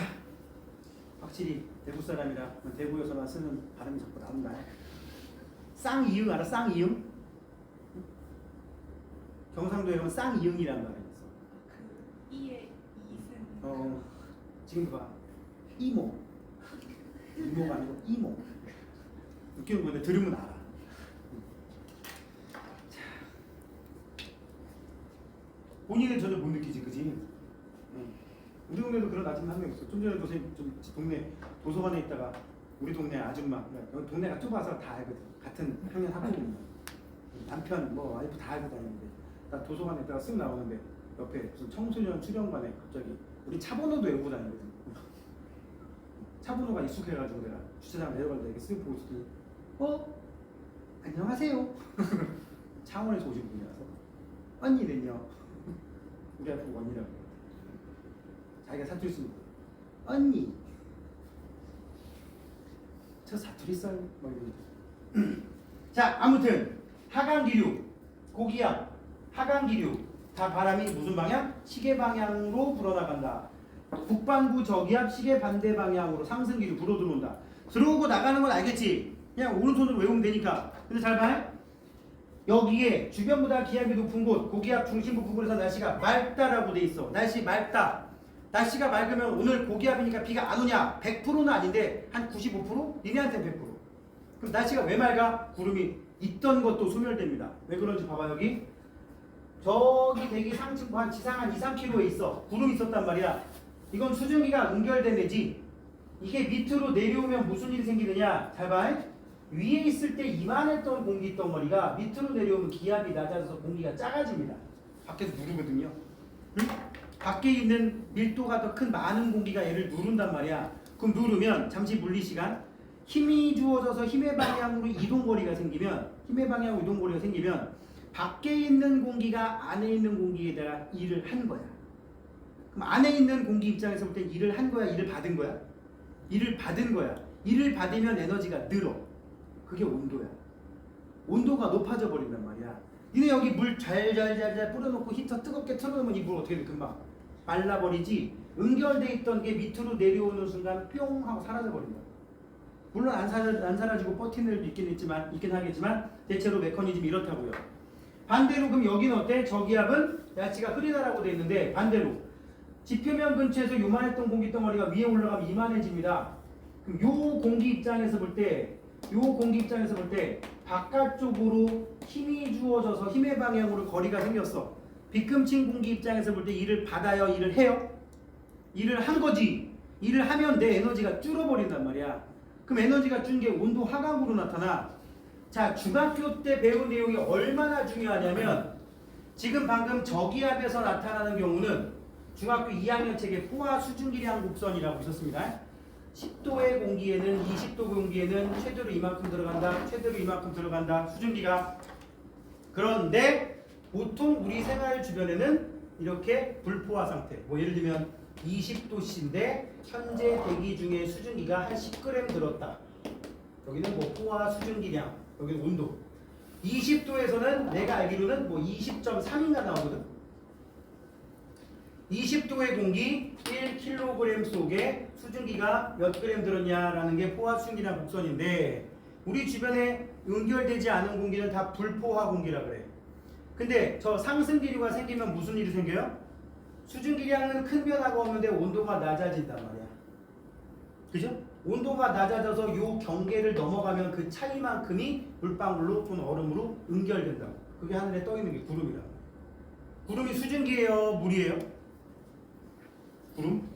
확실히 대구 사람이라 대구에서만 쓰는 발음이 자꾸 나온다. 쌍이응 알아? 쌍이응? 경상도에 가면 쌍이응이라는 말이 있어. 그 이의 이승. 지금 봐. 이모가 아니고 이모. 웃기는 건데 들으면 알아. 자, 본인은 전혀 못 느끼지, 그지? 우리 동네도 그런 아줌마 한 명 있어. 좀 전에도 좀 동네 도서관에 있다가 우리 동네 아줌마, 여기 동네가 좁아서 다 알거든. 같은 학년 학부모님. 남편, 와이프 다 알고 다니는데 나 도서관에 있다가 쓱 나오는데 옆에 무슨 청소년 수련관에 갑자기 우리 차 번호도 외우고 다니거든. 차 번호가 익숙해가지고 내가 주차장 내려갈 때 이렇게 쓱 보고 있더니 안녕하세요. 창원에서 오신 분이라서 언니는요? 우리 앞에 언니라고 자기가 사투리 쓰는 거 언니 저 사투리 써요? 막 이러죠. 자 아무튼 하강기류 고기압 하강기류 다 바람이 무슨 방향? 시계 방향으로 불어나간다. 북반구 저기압 시계 반대 방향으로 상승기류 불어 들어온다. 들어오고 나가는 건 알겠지? 그냥 오른손으로 외우면 되니까. 근데 잘 봐. 여기에 주변보다 기압이 높은 곳 고기압 중심부 부근에서 날씨가 맑다라고 돼 있어. 날씨 맑다. 날씨가 맑으면 오늘 고기압이니까 비가 안 오냐? 100%는 아닌데 한 95%? 니네한테는 100%. 그럼 날씨가 왜 맑아? 구름이 있던 것도 소멸됩니다. 왜 그런지 봐봐. 여기 저기 대기 상층부 한 지상 한 2, 3km에 있어. 구름이 있었단 말이야. 이건 수증기가 응결된 애지. 이게 밑으로 내려오면 무슨 일이 생기느냐? 잘 봐. 위에 있을 때 이만했던 공기 덩어리가 밑으로 내려오면 기압이 낮아져서 공기가 작아집니다. 밖에서 누르거든요. 응? 밖에 있는 밀도가 더 큰 많은 공기가 얘를 누른단 말이야. 그럼 누르면 잠시 물리 시간 힘이 주어져서 힘의 방향으로 이동거리가 생기면 밖에 있는 공기가 안에 있는 공기에다가 일을 한 거야. 그럼 안에 있는 공기 입장에서 볼 때 일을 한 거야? 일을 받은 거야? 일을 받은 거야. 일을 받으면 에너지가 늘어. 그게 온도야. 온도가 높아져 버린단 말이야. 니네 여기 물 잘 뿌려놓고 히터 뜨겁게 틀어놓으면 이 물 어떻게 돼? 금방 말라버리지. 응결돼 있던 게 밑으로 내려오는 순간 뿅 하고 사라져 버린다. 물론 안 사라지고 버티는 일도 있긴 하겠지만 대체로 메커니즘이 이렇다고요. 반대로 그럼 여기는 어때? 저기압은 날씨가 흐리다라고 돼 있는데 반대로 지표면 근처에서 요만했던 공기 덩어리가 위에 올라가면 이만해집니다. 그럼 요 공기 입장에서 볼 때 바깥쪽으로 힘이 주어져서 힘의 방향으로 거리가 생겼어. 빗금친 공기 입장에서 볼 때 일을 받아요? 일을 해요? 일을 한 거지. 일을 하면 내 에너지가 줄어버린단 말이야. 그럼 에너지가 준 게 온도 하강으로 나타나. 자, 중학교 때 배운 내용이 얼마나 중요하냐면 지금 방금 저기압에서 나타나는 경우는 중학교 2학년 책에 포화 수증기량 곡선이라고 있었습니다. 10도의 공기에는 20도 공기에는 최대로 이만큼 들어간다. 최대로 이만큼 들어간다. 수증기가. 그런데 보통 우리 생활 주변에는 이렇게 불포화 상태. 뭐 예를 들면 20도씨인데 현재 대기 중에 수증기가 한 10g 들었다. 여기는 뭐 포화 수증기량. 여기는 온도. 20도에서는 내가 알기로는 뭐 20.3인가 나오거든. 20도의 공기 1kg 속에 수증기가 몇 그램 들었냐라는 게 포화 수증기량 곡선인데 우리 주변에 연결되지 않은 공기는 다 불포화 공기라 그래. 근데 저 상승기류가 생기면 무슨 일이 생겨요? 수증기량은 큰 변화가 없는데 온도가 낮아진단 말이야. 그죠? 온도가 낮아져서 요 경계를 넘어가면 그 차이만큼이 물방울로 또는 얼음으로 응결된다고. 그게 하늘에 떠 있는 게 구름이라고. 구름이 수증기예요, 물이에요? 구름?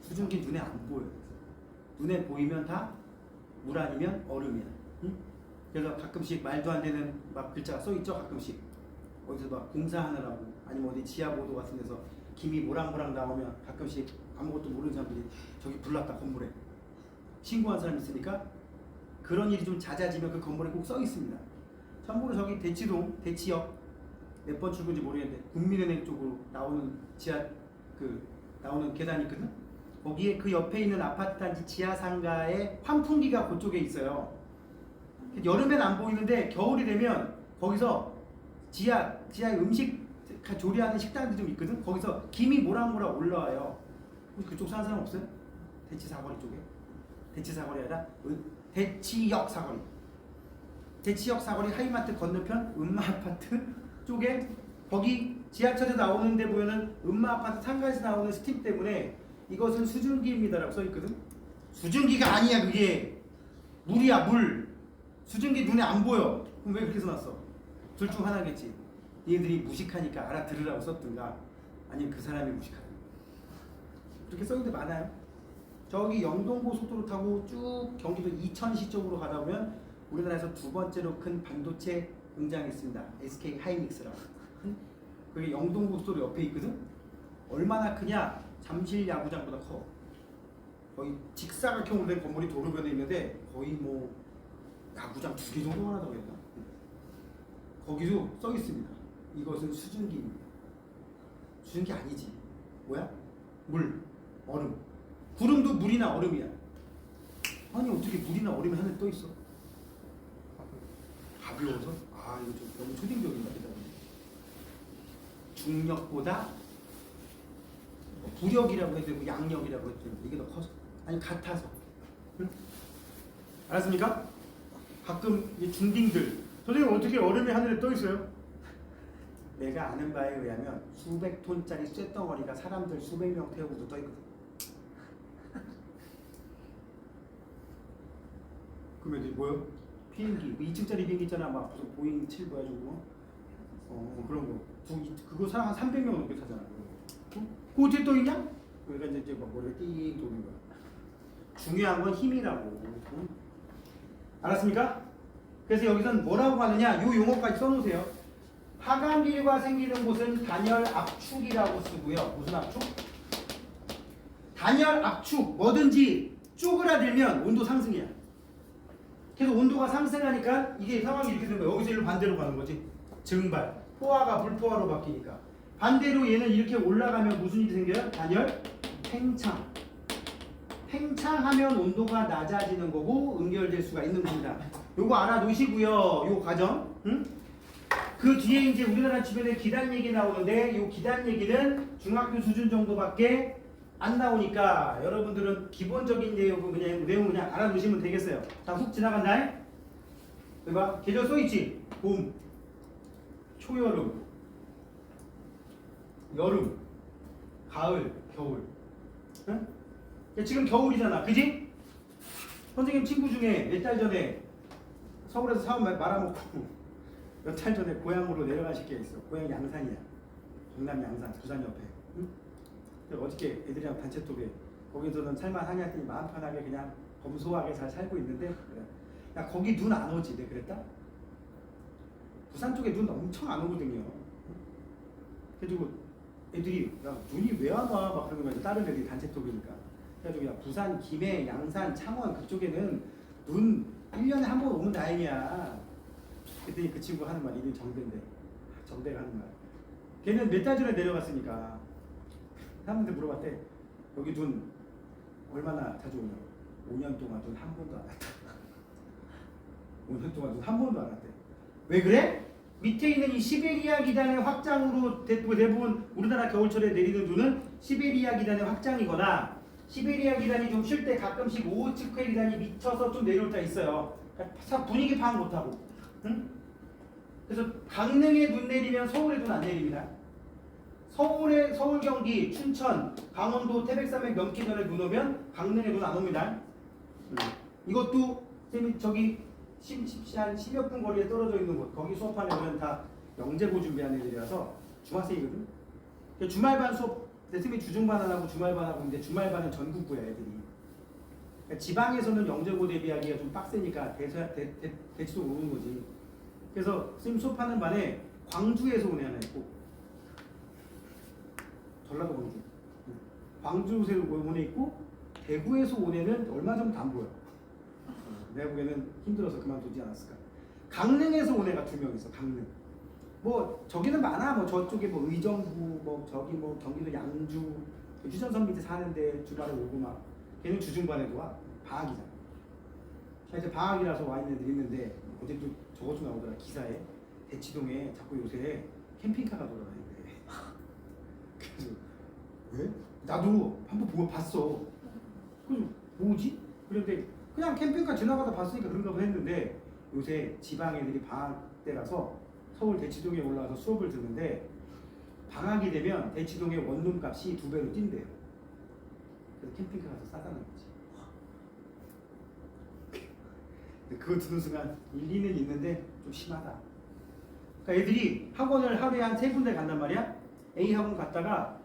수증기 눈에 안 보여. 눈에 보이면 다 물 아니면 얼음이야. 응? 그래서 가끔씩 말도 안 되는 막 글자가 써 있죠. 가끔씩 어디서 막 공사하느라고 아니면 어디 지하보도 같은 데서 김이 모락모락 나오면 가끔씩 아무것도 모르는 사람들이 저기 불났다 건물에 신고한 사람이 있으니까 그런 일이 좀 잦아지면 그 건물에 꼭 써 있습니다. 참고로 저기 대치동 대치역 몇 번 출구인지 모르겠는데 국민은행 쪽으로 나오는 지하 그 나오는 계단이 있거든. 거기에 그 옆에 있는 아파트 단지 지하 상가에 환풍기가 그쪽에 있어요. 여름엔 안 보이는데 겨울이 되면 거기서 지하에 음식 조리하는 식당들이 좀 있거든. 거기서 김이 모락모락 올라와요. 그쪽 사는 사람 없어요? 대치 사거리 쪽에? 대치 사거리 아니라 대치역 사거리. 대치역 사거리 하이마트 건너편 음마아파트 쪽에 거기 지하철에 나오는데 보면은 음마아파트 상가에서 나오는 스팀 때문에 이것은 수증기입니다라고 써있거든. 수증기가 아니야. 그게 물이야. 물. 수증기 눈에 안 보여. 그럼 왜 그렇게 써놨어? 둘 중 하나겠지. 얘들이 무식하니까 알아들으라고 썼든가 아니면 그 사람이 무식하다. 그렇게 써있는 데 많아요. 저기 영동고속도로 타고 쭉 경기도 이천시 쪽으로 가다 보면 우리나라에서 두 번째로 큰 반도체 공장이 있습니다. SK 하이닉스라고. 그게 영동고속도로 옆에 있거든. 얼마나 크냐? 잠실 야구장보다 커. 거의 직사각형으로 된 건물이 도로변에 있는데 거의 뭐 야구장 2개 정도만 하다고 했나? 거기도 써 있습니다. 이것은 수증기입니다. 수증기 아니지. 뭐야? 물, 얼음. 구름도 물이나 얼음이야. 아니 어떻게 물이나 얼음이 하늘에 떠 있어? 가벼워서? 아 이거 좀 너무 초딩적인 말이다. 중력보다 부력이라고 해도 되고 양력이라고 해도 되고 이게 더 커서 아니 같아서. 응? 알았습니까? 가끔 이 중딩들 선생님 어떻게 얼음이 하늘에 떠 있어요? 내가 아는 바에 의하면 수백 톤짜리 쇳덩어리가 사람들 수백 명 태우고도 떠 있거든. 그러면 이제 뭐요? 비행기 2층짜리 비행기 있잖아. 막 무슨 보잉 7 뭐야 저거 그런 거 그거 사람 한 300명 넘게 타잖아. 그거 어떻게 떠 있냐? 그러니까 이제 막 머리가 띵 도는 거야. 중요한 건 힘이라고. 응? 알았습니까? 그래서 여기서는 뭐라고 하느냐? 요 용어까지 써놓으세요. 하강기류가 생기는 곳은 단열 압축이라고 쓰고요. 무슨 압축? 단열 압축. 뭐든지 쪼그라들면 온도 상승이야. 그래서 온도가 상승하니까 이게 상황이 이렇게 되는 거야. 여기서 일로 반대로 가는 거지. 증발. 포화가 불포화로 바뀌니까. 반대로 얘는 이렇게 올라가면 무슨 일이 생겨요? 단열 팽창. 팽창하면 온도가 낮아지는 거고 응결될 수가 있는 겁니다. 요거 알아두시고요. 요 과정. 응? 그 뒤에 이제 우리나라 주변에 기단 얘기 나오는데 요 기단 얘기는 중학교 수준 정도밖에 안 나오니까 여러분들은 기본적인 내용 그냥 알아두시면 되겠어요. 다 훅 지나간다. 봐. 계절 써있지? 봄, 초여름, 여름, 가을, 겨울. 응? 지금 겨울이잖아. 그지? 선생님 친구 중에 몇 달 전에 서울에서 사업 말아먹고 몇 달 전에 고향으로 내려가실 게 있어. 고향 양산이야. 경남 양산, 부산 옆에. 응? 어저께 애들이랑 단체 톡에 거기서는 살만하냐 했더니 마음 편하게 그냥 검소하게 잘 살고 있는데 야 거기 눈 안 오지? 내가 그랬다? 부산 쪽에 눈 엄청 안 오거든요. 그래가지고 애들이 야 눈이 왜 안 와? 막 그러는 거야. 다른 애들이 단체톡이니까. 그래가지고 야 부산, 김해, 양산, 창원 그쪽에는 눈 1년에 한 번 오면 다행이야. 그랬더니 그 친구 하는 말 이름이 정대인데 정대가 하는 말 걔는 몇 달 전에 내려갔으니까 사람들 물어봤대. 여기 눈 얼마나 자주 오냐고. 5년 동안 눈 한 번도 안 왔다. 5년 동안 눈 한 번도 안 왔대. 왜 그래? 밑에 있는 이 시베리아 기단의 확장으로 대부분 우리나라 겨울철에 내리는 눈은 시베리아 기단의 확장이거나 시베리아 기단이 좀 쉴 때 가끔씩 오호츠크의 기단이 미쳐서 좀 내려올 때 있어요. 그러니까 분위기 파악 못하고. 응? 그래서 강릉에 눈 내리면 서울에 눈 안 내립니다. 서울, 경기, 춘천, 강원도, 태백산맥 넘기 전에 눈 오면 강릉에 눈 안 옵니다. 이것도 쌤이 저기 한 10여 분 거리에 떨어져 있는 곳 거기 수업하는 애들은 다 영재고 준비하는 애들이라서 중학생이거든. 주말반 수업 쌤이 주중반 안 하고 주말반 하고 있는데 주말반은 전국구야 애들이. 그러니까 지방에서는 영재고 대비하기가 좀 빡세니까 대치도 오는 거지. 그래서 쌤 수업하는 반에 광주에서 온 애 하나 있고 전라도 광주에서 온 애 있고 대구에서 온 애는 얼마 전부터 안 보여. 내가 보기에는 힘들어서 그만두지 않았을까. 강릉에서 온 애가 2명 있어. 강릉. 뭐 저기는 많아. 뭐 저쪽에 뭐 의정부, 뭐 저기 뭐 경기도 양주, 휴전선 밑에 사는데 주말에 오고 막. 걔는 주중반에도 와. 방학이잖아. 자 이제 방학이라서 와 있는 애들 있는데 어제도 저거 좀 나오더라 기사에. 대치동에 자꾸 요새 캠핑카가 돌아다니는데. 그래서 왜? 나도 한번 보고 봤어. 그래서 뭐지? 그런데 그냥 캠핑카 지나가다 봤으니까 그런가 보다 했는데 요새 지방 애들이 방학 때라서 서울 대치동에 올라와서 수업을 듣는데 방학이 되면 대치동의 원룸 값이 2배로 뛴대요. 그래서 캠핑카 가서 싸다는 거지. 그거 듣는 순간 일리는 있는데 좀 심하다. 그러니까 애들이 학원을 하루에 한 3군데 간단 말이야. A 학원 갔다가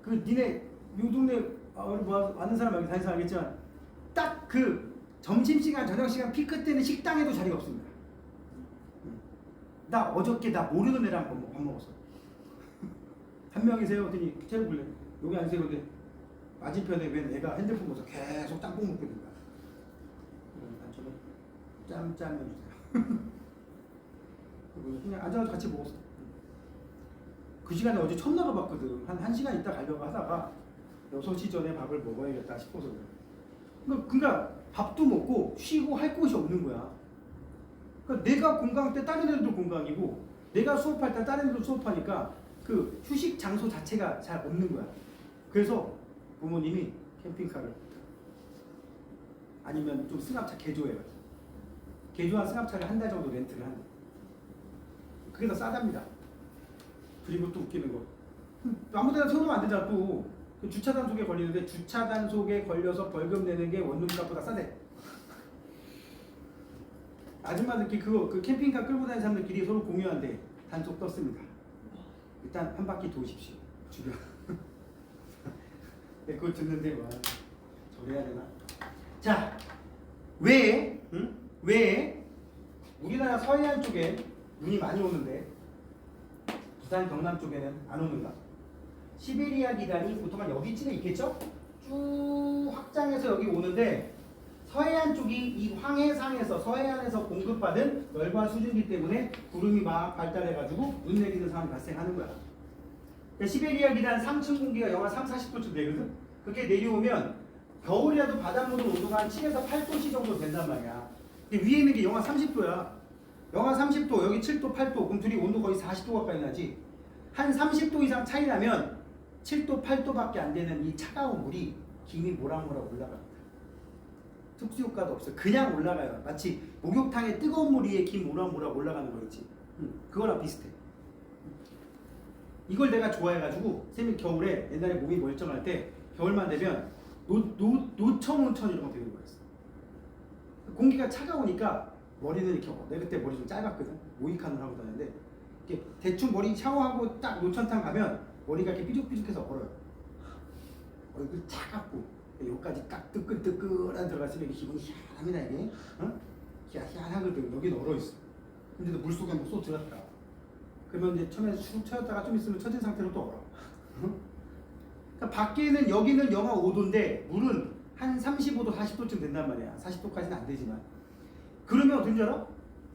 그 니네 요 동네 뭐 아는 사람 여기 다니는 사람 알겠지만 딱 그 점심시간 저녁시간 피크 때는 식당에도 자리가 없습니다. 나 어저께 나 모르는 애랑 밥 먹었어. 한 명이세요? 그랬더니 체육 볼래? 여기 앉으세요. 근데 맞은편에 웬 애가 핸드폰 보면서 계속 짬뽕 먹고 있는 거야. 저는 짬 해주세요. 그냥 앉아서 같이 먹었어. 그 시간에 어제 처음 나가봤거든. 한 1시간 있다 가려고 하다가 6시 전에 밥을 먹어야겠다 싶어서. 그러니까 밥도 먹고 쉬고 할 곳이 없는 거야. 그러니까 내가 공강 때 다른 애들도 공강이고 내가 수업할 때 다른 애들도 수업하니까 그 휴식 장소 자체가 잘 없는 거야. 그래서 부모님이 캠핑카를 아니면 좀 승합차 개조해요. 개조한 승합차를 한 달 정도 렌트를 한대. 그게 더 싸답니다. 그리고 또 웃기는 거. 아무 데나 세우면 안 되잖아 또. 그 주차 단속에 걸리는데 주차 단속에 걸려서 벌금 내는 게 원룸값보다 싸대. 아줌마들끼리 그 캠핑카 끌고 다니는 사람들끼리 서로 공유한데 단속 떴습니다. 일단 한 바퀴 도십시오. 주변. 네, 그거 듣는데 와 저래야 되나? 자, 왜 우리나라 서해안 쪽에 눈이 많이 오는데 부산 경남 쪽에는 안 오는가? 시베리아 기단이 보통 한 여기쯤에 있겠죠? 쭉 확장해서 여기 오는데 서해안 쪽이 이 황해상에서 서해안에서 공급받은 열과 수증기 때문에 구름이 막 발달해가지고 눈 내리는 상황이 발생하는 거야. 그러니까 시베리아 기단 상층 공기가 영하 3, 40도쯤 되거든? 그게 내려오면 겨울이라도 바닷물 온도가 한 7에서 8도씨 정도 된단 말이야. 근데 위에 있는 게 영하 30도야. 영하 30도, 여기 7도, 8도. 그럼 둘이 온도 거의 40도 가까이 나지. 한 30도 이상 차이 나면 7도, 8도밖에 안 되는 이 차가운 물이 김이 모락모락 올라갑니다. 특수효과도 없어요. 그냥 올라가요. 마치 목욕탕에 뜨거운 물 위에 김 모락모락 올라가는 거 있지. 그거랑 비슷해. 이걸 내가 좋아해가지고 쌤이 겨울에 옛날에 몸이 멀쩡할 때 겨울만 되면 노천온천 이런 거 되는 거였어. 공기가 차가우니까 머리는 이렇게 내가 그때 머리 좀 짧았거든. 모이칸을 하고 다녔는데 이렇게 대충 머리 샤워하고 딱 노천탕 가면 머리가 이렇게 삐죽삐죽해서 얼어요. 얼굴 차갑고 여기까지 딱 뜨끈뜨끈한 들어갔으면 이게 기분이 희한합니다 이게. 어? 희한하거든. 여기 얼어 있어. 근데도 물속에 한번 쏙 들어갔다. 그러면 이제 처음에 쭉 쳐졌다가 좀 있으면 처진 상태로 또 얼어. 그러니까 밖에는 여기는 영하 5도인데 물은 한 35도, 40도쯤 된단 말이야. 40도까지는 안 되지만. 그러면 어떤 줄 알아?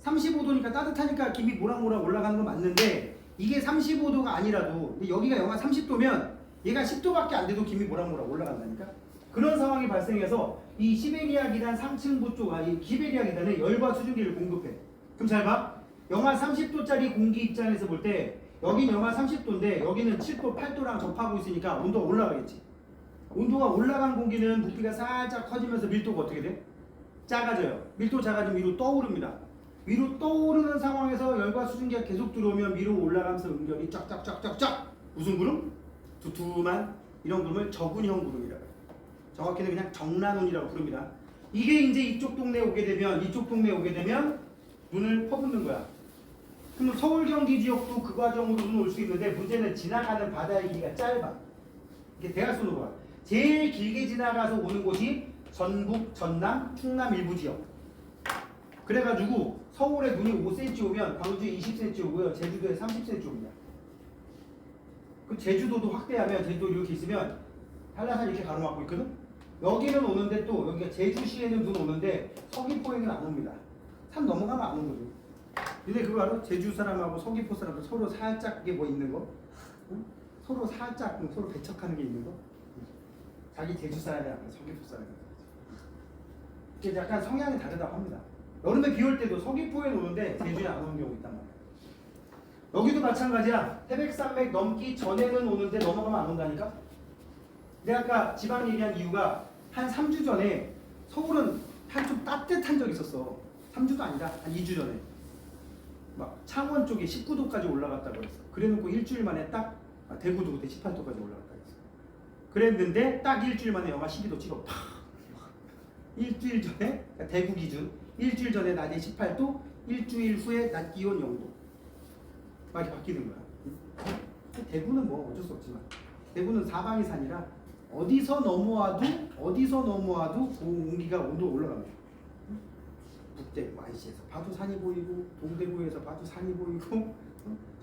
35도니까 따뜻하니까 김이 모락모락 올라가는 건 맞는데 이게 35도가 아니라도 여기가 영하 30도면 얘가 10도밖에 안 돼도 김이 모락모락 올라간다니까. 그런 상황이 발생해서 이 시베리아 기단 상층부 쪽, 이 시베리아 기단에 열과 수증기를 공급해. 그럼 잘 봐. 영하 30도짜리 공기 입장에서 볼 때 여기는 영하 30도인데 여기는 7도, 8도랑 접하고 있으니까 온도가 올라가겠지. 온도가 올라간 공기는 부피가 살짝 커지면서 밀도가 어떻게 돼? 작아져요. 밀도 작아지면 위로 떠오릅니다. 위로 떠오르는 상황에서 열과 수증기가 계속 들어오면 위로 올라가면서 응결이 쫙쫙쫙쫙쫙. 무슨 구름? 두툼한 이런 구름을 저군형 구름이라고 해요. 정확히는 그냥 정란운이라고 부릅니다. 이게 이제 이쪽 동네에 오게 되면 눈을 퍼붓는 거야. 그럼 서울 경기 지역도 그 과정으로 눈 올 수 있는데 문제는 지나가는 바다의 길이가 짧아. 이게 대각선으로 봐. 제일 길게 지나가서 오는 곳이 전북, 전남, 충남 일부 지역. 그래가지고 서울에 눈이 5cm 오면 광주에 20cm 오고요. 제주도에 30cm 옵니다. 그 제주도도 확대하면 제주도 이렇게 있으면 한라산 이렇게 가로막고 있거든. 여기는 오는데 또 여기가 제주시에는 눈 오는데 서귀포에는 안 옵니다. 산 넘어가면 안 오거든. 근데 그거 알아? 제주 사람하고 서귀포 사람도 서로 살짝 이게 뭐 있는 거? 응? 서로 살짝 서로 배척하는 게 있는 거? 자기 제주 사람이 아니라 서귀포 사람이. 이게 약간 성향이 다르다고 합니다. 여름에 비 올 때도 서귀포에 오는데 제주에 안 오는 경우 있단 말이야. 여기도 마찬가지야. 태백산맥 넘기 전에는 오는데 넘어가면 안 온다니까? 내가 아까 지방 얘기한 이유가 한 3주 전에 서울은 한 좀 따뜻한 적이 있었어. 3주도 아니다. 한 2주 전에. 막 창원 쪽에 19도까지 올라갔다고 했어. 그래놓고 일주일 만에 딱 대구도 그때 18도까지 올라갔다 했어. 그랬는데 딱 일주일 만에 영하 12도 찍어. 팍! 일주일 전에 그러니까 대구 기준 일주일 전에 낮에 18도, 일주일 후에 낮 기온 0도. 막 이렇게 바뀌는 거야. 대구는 뭐 어쩔 수 없지만 대구는 사방이 산이라 어디서 넘어와도 그 공기가 온도 올라갑니다. 북대구 IC에서 봐도 산이 보이고 동대구에서 봐도 산이 보이고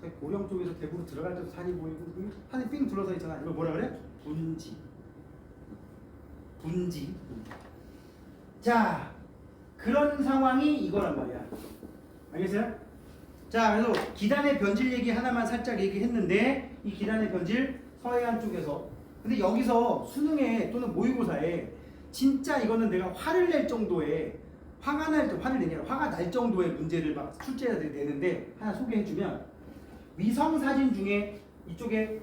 저기 고령 쪽에서 대구로 들어갈 때도 산이 보이고 산이 삥 둘러서 있잖아. 이거 뭐라 그래? 분지. 자, 그런 상황이 이거란 말이야. 알겠어요? 자, 그래서 기단의 변질 얘기 하나만 살짝 얘기했는데 이 기단의 변질 서해안 쪽에서 근데 여기서 수능에 또는 모의고사에 진짜 이거는 내가 화를 낼 정도의 화가 날 정도의 문제를 막 출제자들이 내는데 하나 소개해주면 위성사진 중에 이쪽에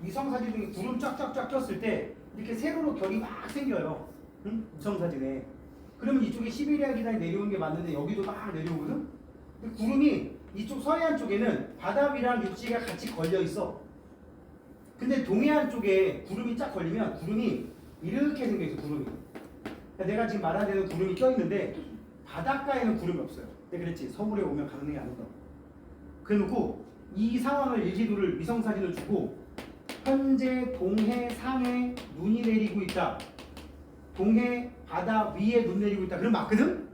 위성사진 중에 구름 쫙쫙쫙 꼈을 때 이렇게 세로로 결이 막 생겨요. 응? 위성사진에. 그러면 이쪽에 시베리아 기단이 내려오는 게 맞는데 여기도 막 내려오거든? 근데 구름이 이쪽 서해안 쪽에는 바다 위랑 육지가 같이 걸려 있어. 근데 동해안 쪽에 구름이 쫙 걸리면 구름이 이렇게 생겨 있어. 구름이. 그러니까 내가 지금 말한 데는 구름이 껴 있는데 바닷가에는 구름이 없어요. 내가 그랬지. 서울에 오면 강릉에 안 온다고. 그래놓고 이 상황을 일지도를 위성사진을 주고 현재 동해 상에 눈이 내리고 있다. 동해 바다 위에 눈 내리고 있다. 그럼 맞거든?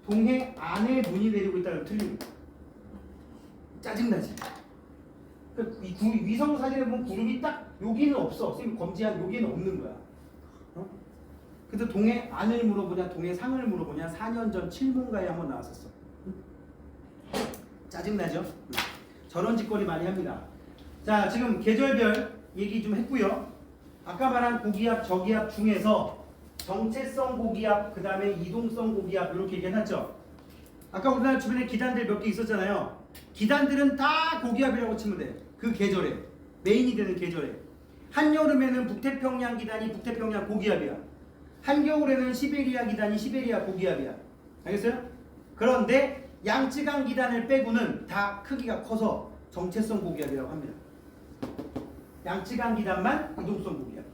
동해 안에 눈이 내리고 있다. 그럼 틀립니다. 짜증나지? 그러니까 이 위성 사진에 보면 구름이 딱 여기는 없어. 선생님 검지한 여기는 없는 거야. 어? 그래서 동해 안을 물어보냐 동해 상을 물어보냐 4년 전 칠문가에 한번 나왔었어. 짜증나죠? 저런 짓거리 많이 합니다. 자, 지금 계절별 얘기 좀 했고요. 아까 말한 고기압, 저기압 중에서 정체성 고기압, 그 다음에 이동성 고기압 이렇게 얘기해놨죠. 아까 우리나라 주변에 기단들 몇 개 있었잖아요. 기단들은 다 고기압이라고 치면 돼. 그 계절에 메인이 되는 계절에 한여름에는 북태평양 기단이 북태평양 고기압이야. 한겨울에는 시베리아 기단이 시베리아 고기압이야. 알겠어요? 그런데 양쯔강 기단을 빼고는 다 크기가 커서 정체성 고기압이라고 합니다. 양쯔강 기단만 이동성 고기압.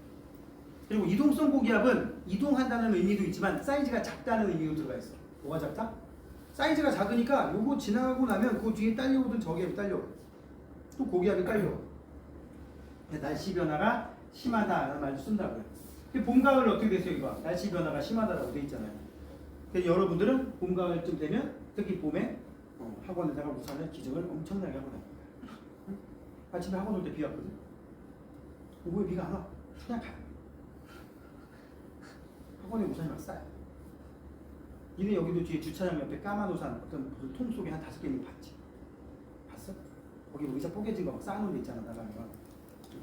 그리고 이동성 고기압은 이동한다는 의미도 있지만 사이즈가 작다는 의미도 들어가 있어. 뭐가 작다? 사이즈가 작으니까 요거 지나가고 나면 그 뒤에 딸려오던 저기압이 딸려와. 또 고기압이 딸려와. 날씨 변화가 심하다라는 말도 쓴다고요. 봄, 가을 어떻게 되세요? 이거 날씨 변화가 심하다라고 돼 있잖아요. 그래서 여러분들은 봄, 가을쯤 되면 특히 봄에 학원에다가 우산을 기증을 엄청나게 하고 다닙니다. 아침에 학원 올 때 비 왔거든. 오후에 비가 안 와. 그냥 가. 학원에 우산이 막 쌓여. 니네 여기도 뒤에 주차장 옆에 까만 우산 어떤 무슨 통 속에 한 5개 있는 거 봤지? 봤어? 거기 의자 뽀개진 거 막 쌓아놓은 데 있잖아, 나가는 거.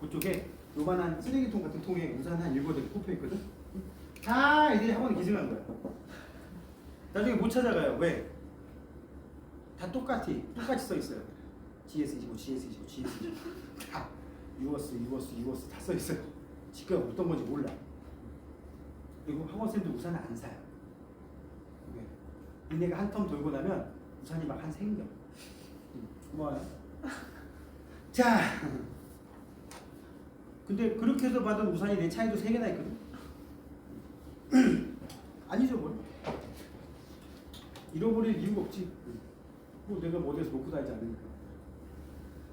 그쪽에 요만한 쓰레기통 같은 통에 우산 한 7개 꼽혀 있거든? 다 애들이 학원에 기증한 거야. 나중에 못 찾아가요. 왜? 다 똑같이 써 있어요. GS25, GS25, GS25. 다 유어스 다 써 있어요. 지가 어떤 건지 몰라. 그리고 학원생들 우산을 안 사요. 왜? 니네가 한 텀 돌고 나면 우산이 막 한 생겨. 고마워요. 자, 근데 그렇게 해서 받은 우산이 내 차에도 3개나 있거든. 아니죠 뭘? 잃어버릴 이유가 없지. 뭐 내가 뭐 어디서 놓고 다니지 않으니까.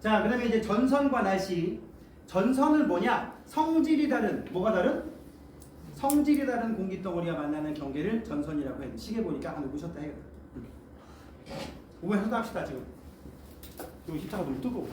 자, 그 다음에 이제 전선과 날씨. 전선은 뭐냐? 성질이 다른, 뭐가 다른? 성질이 다른 공기덩어리가 만나는 경계를 전선이라고 해요. 시계 보니까 한 5셨다 해요. 5분 해도 합시다 지금. 이거 히터가 너무 뜨거워.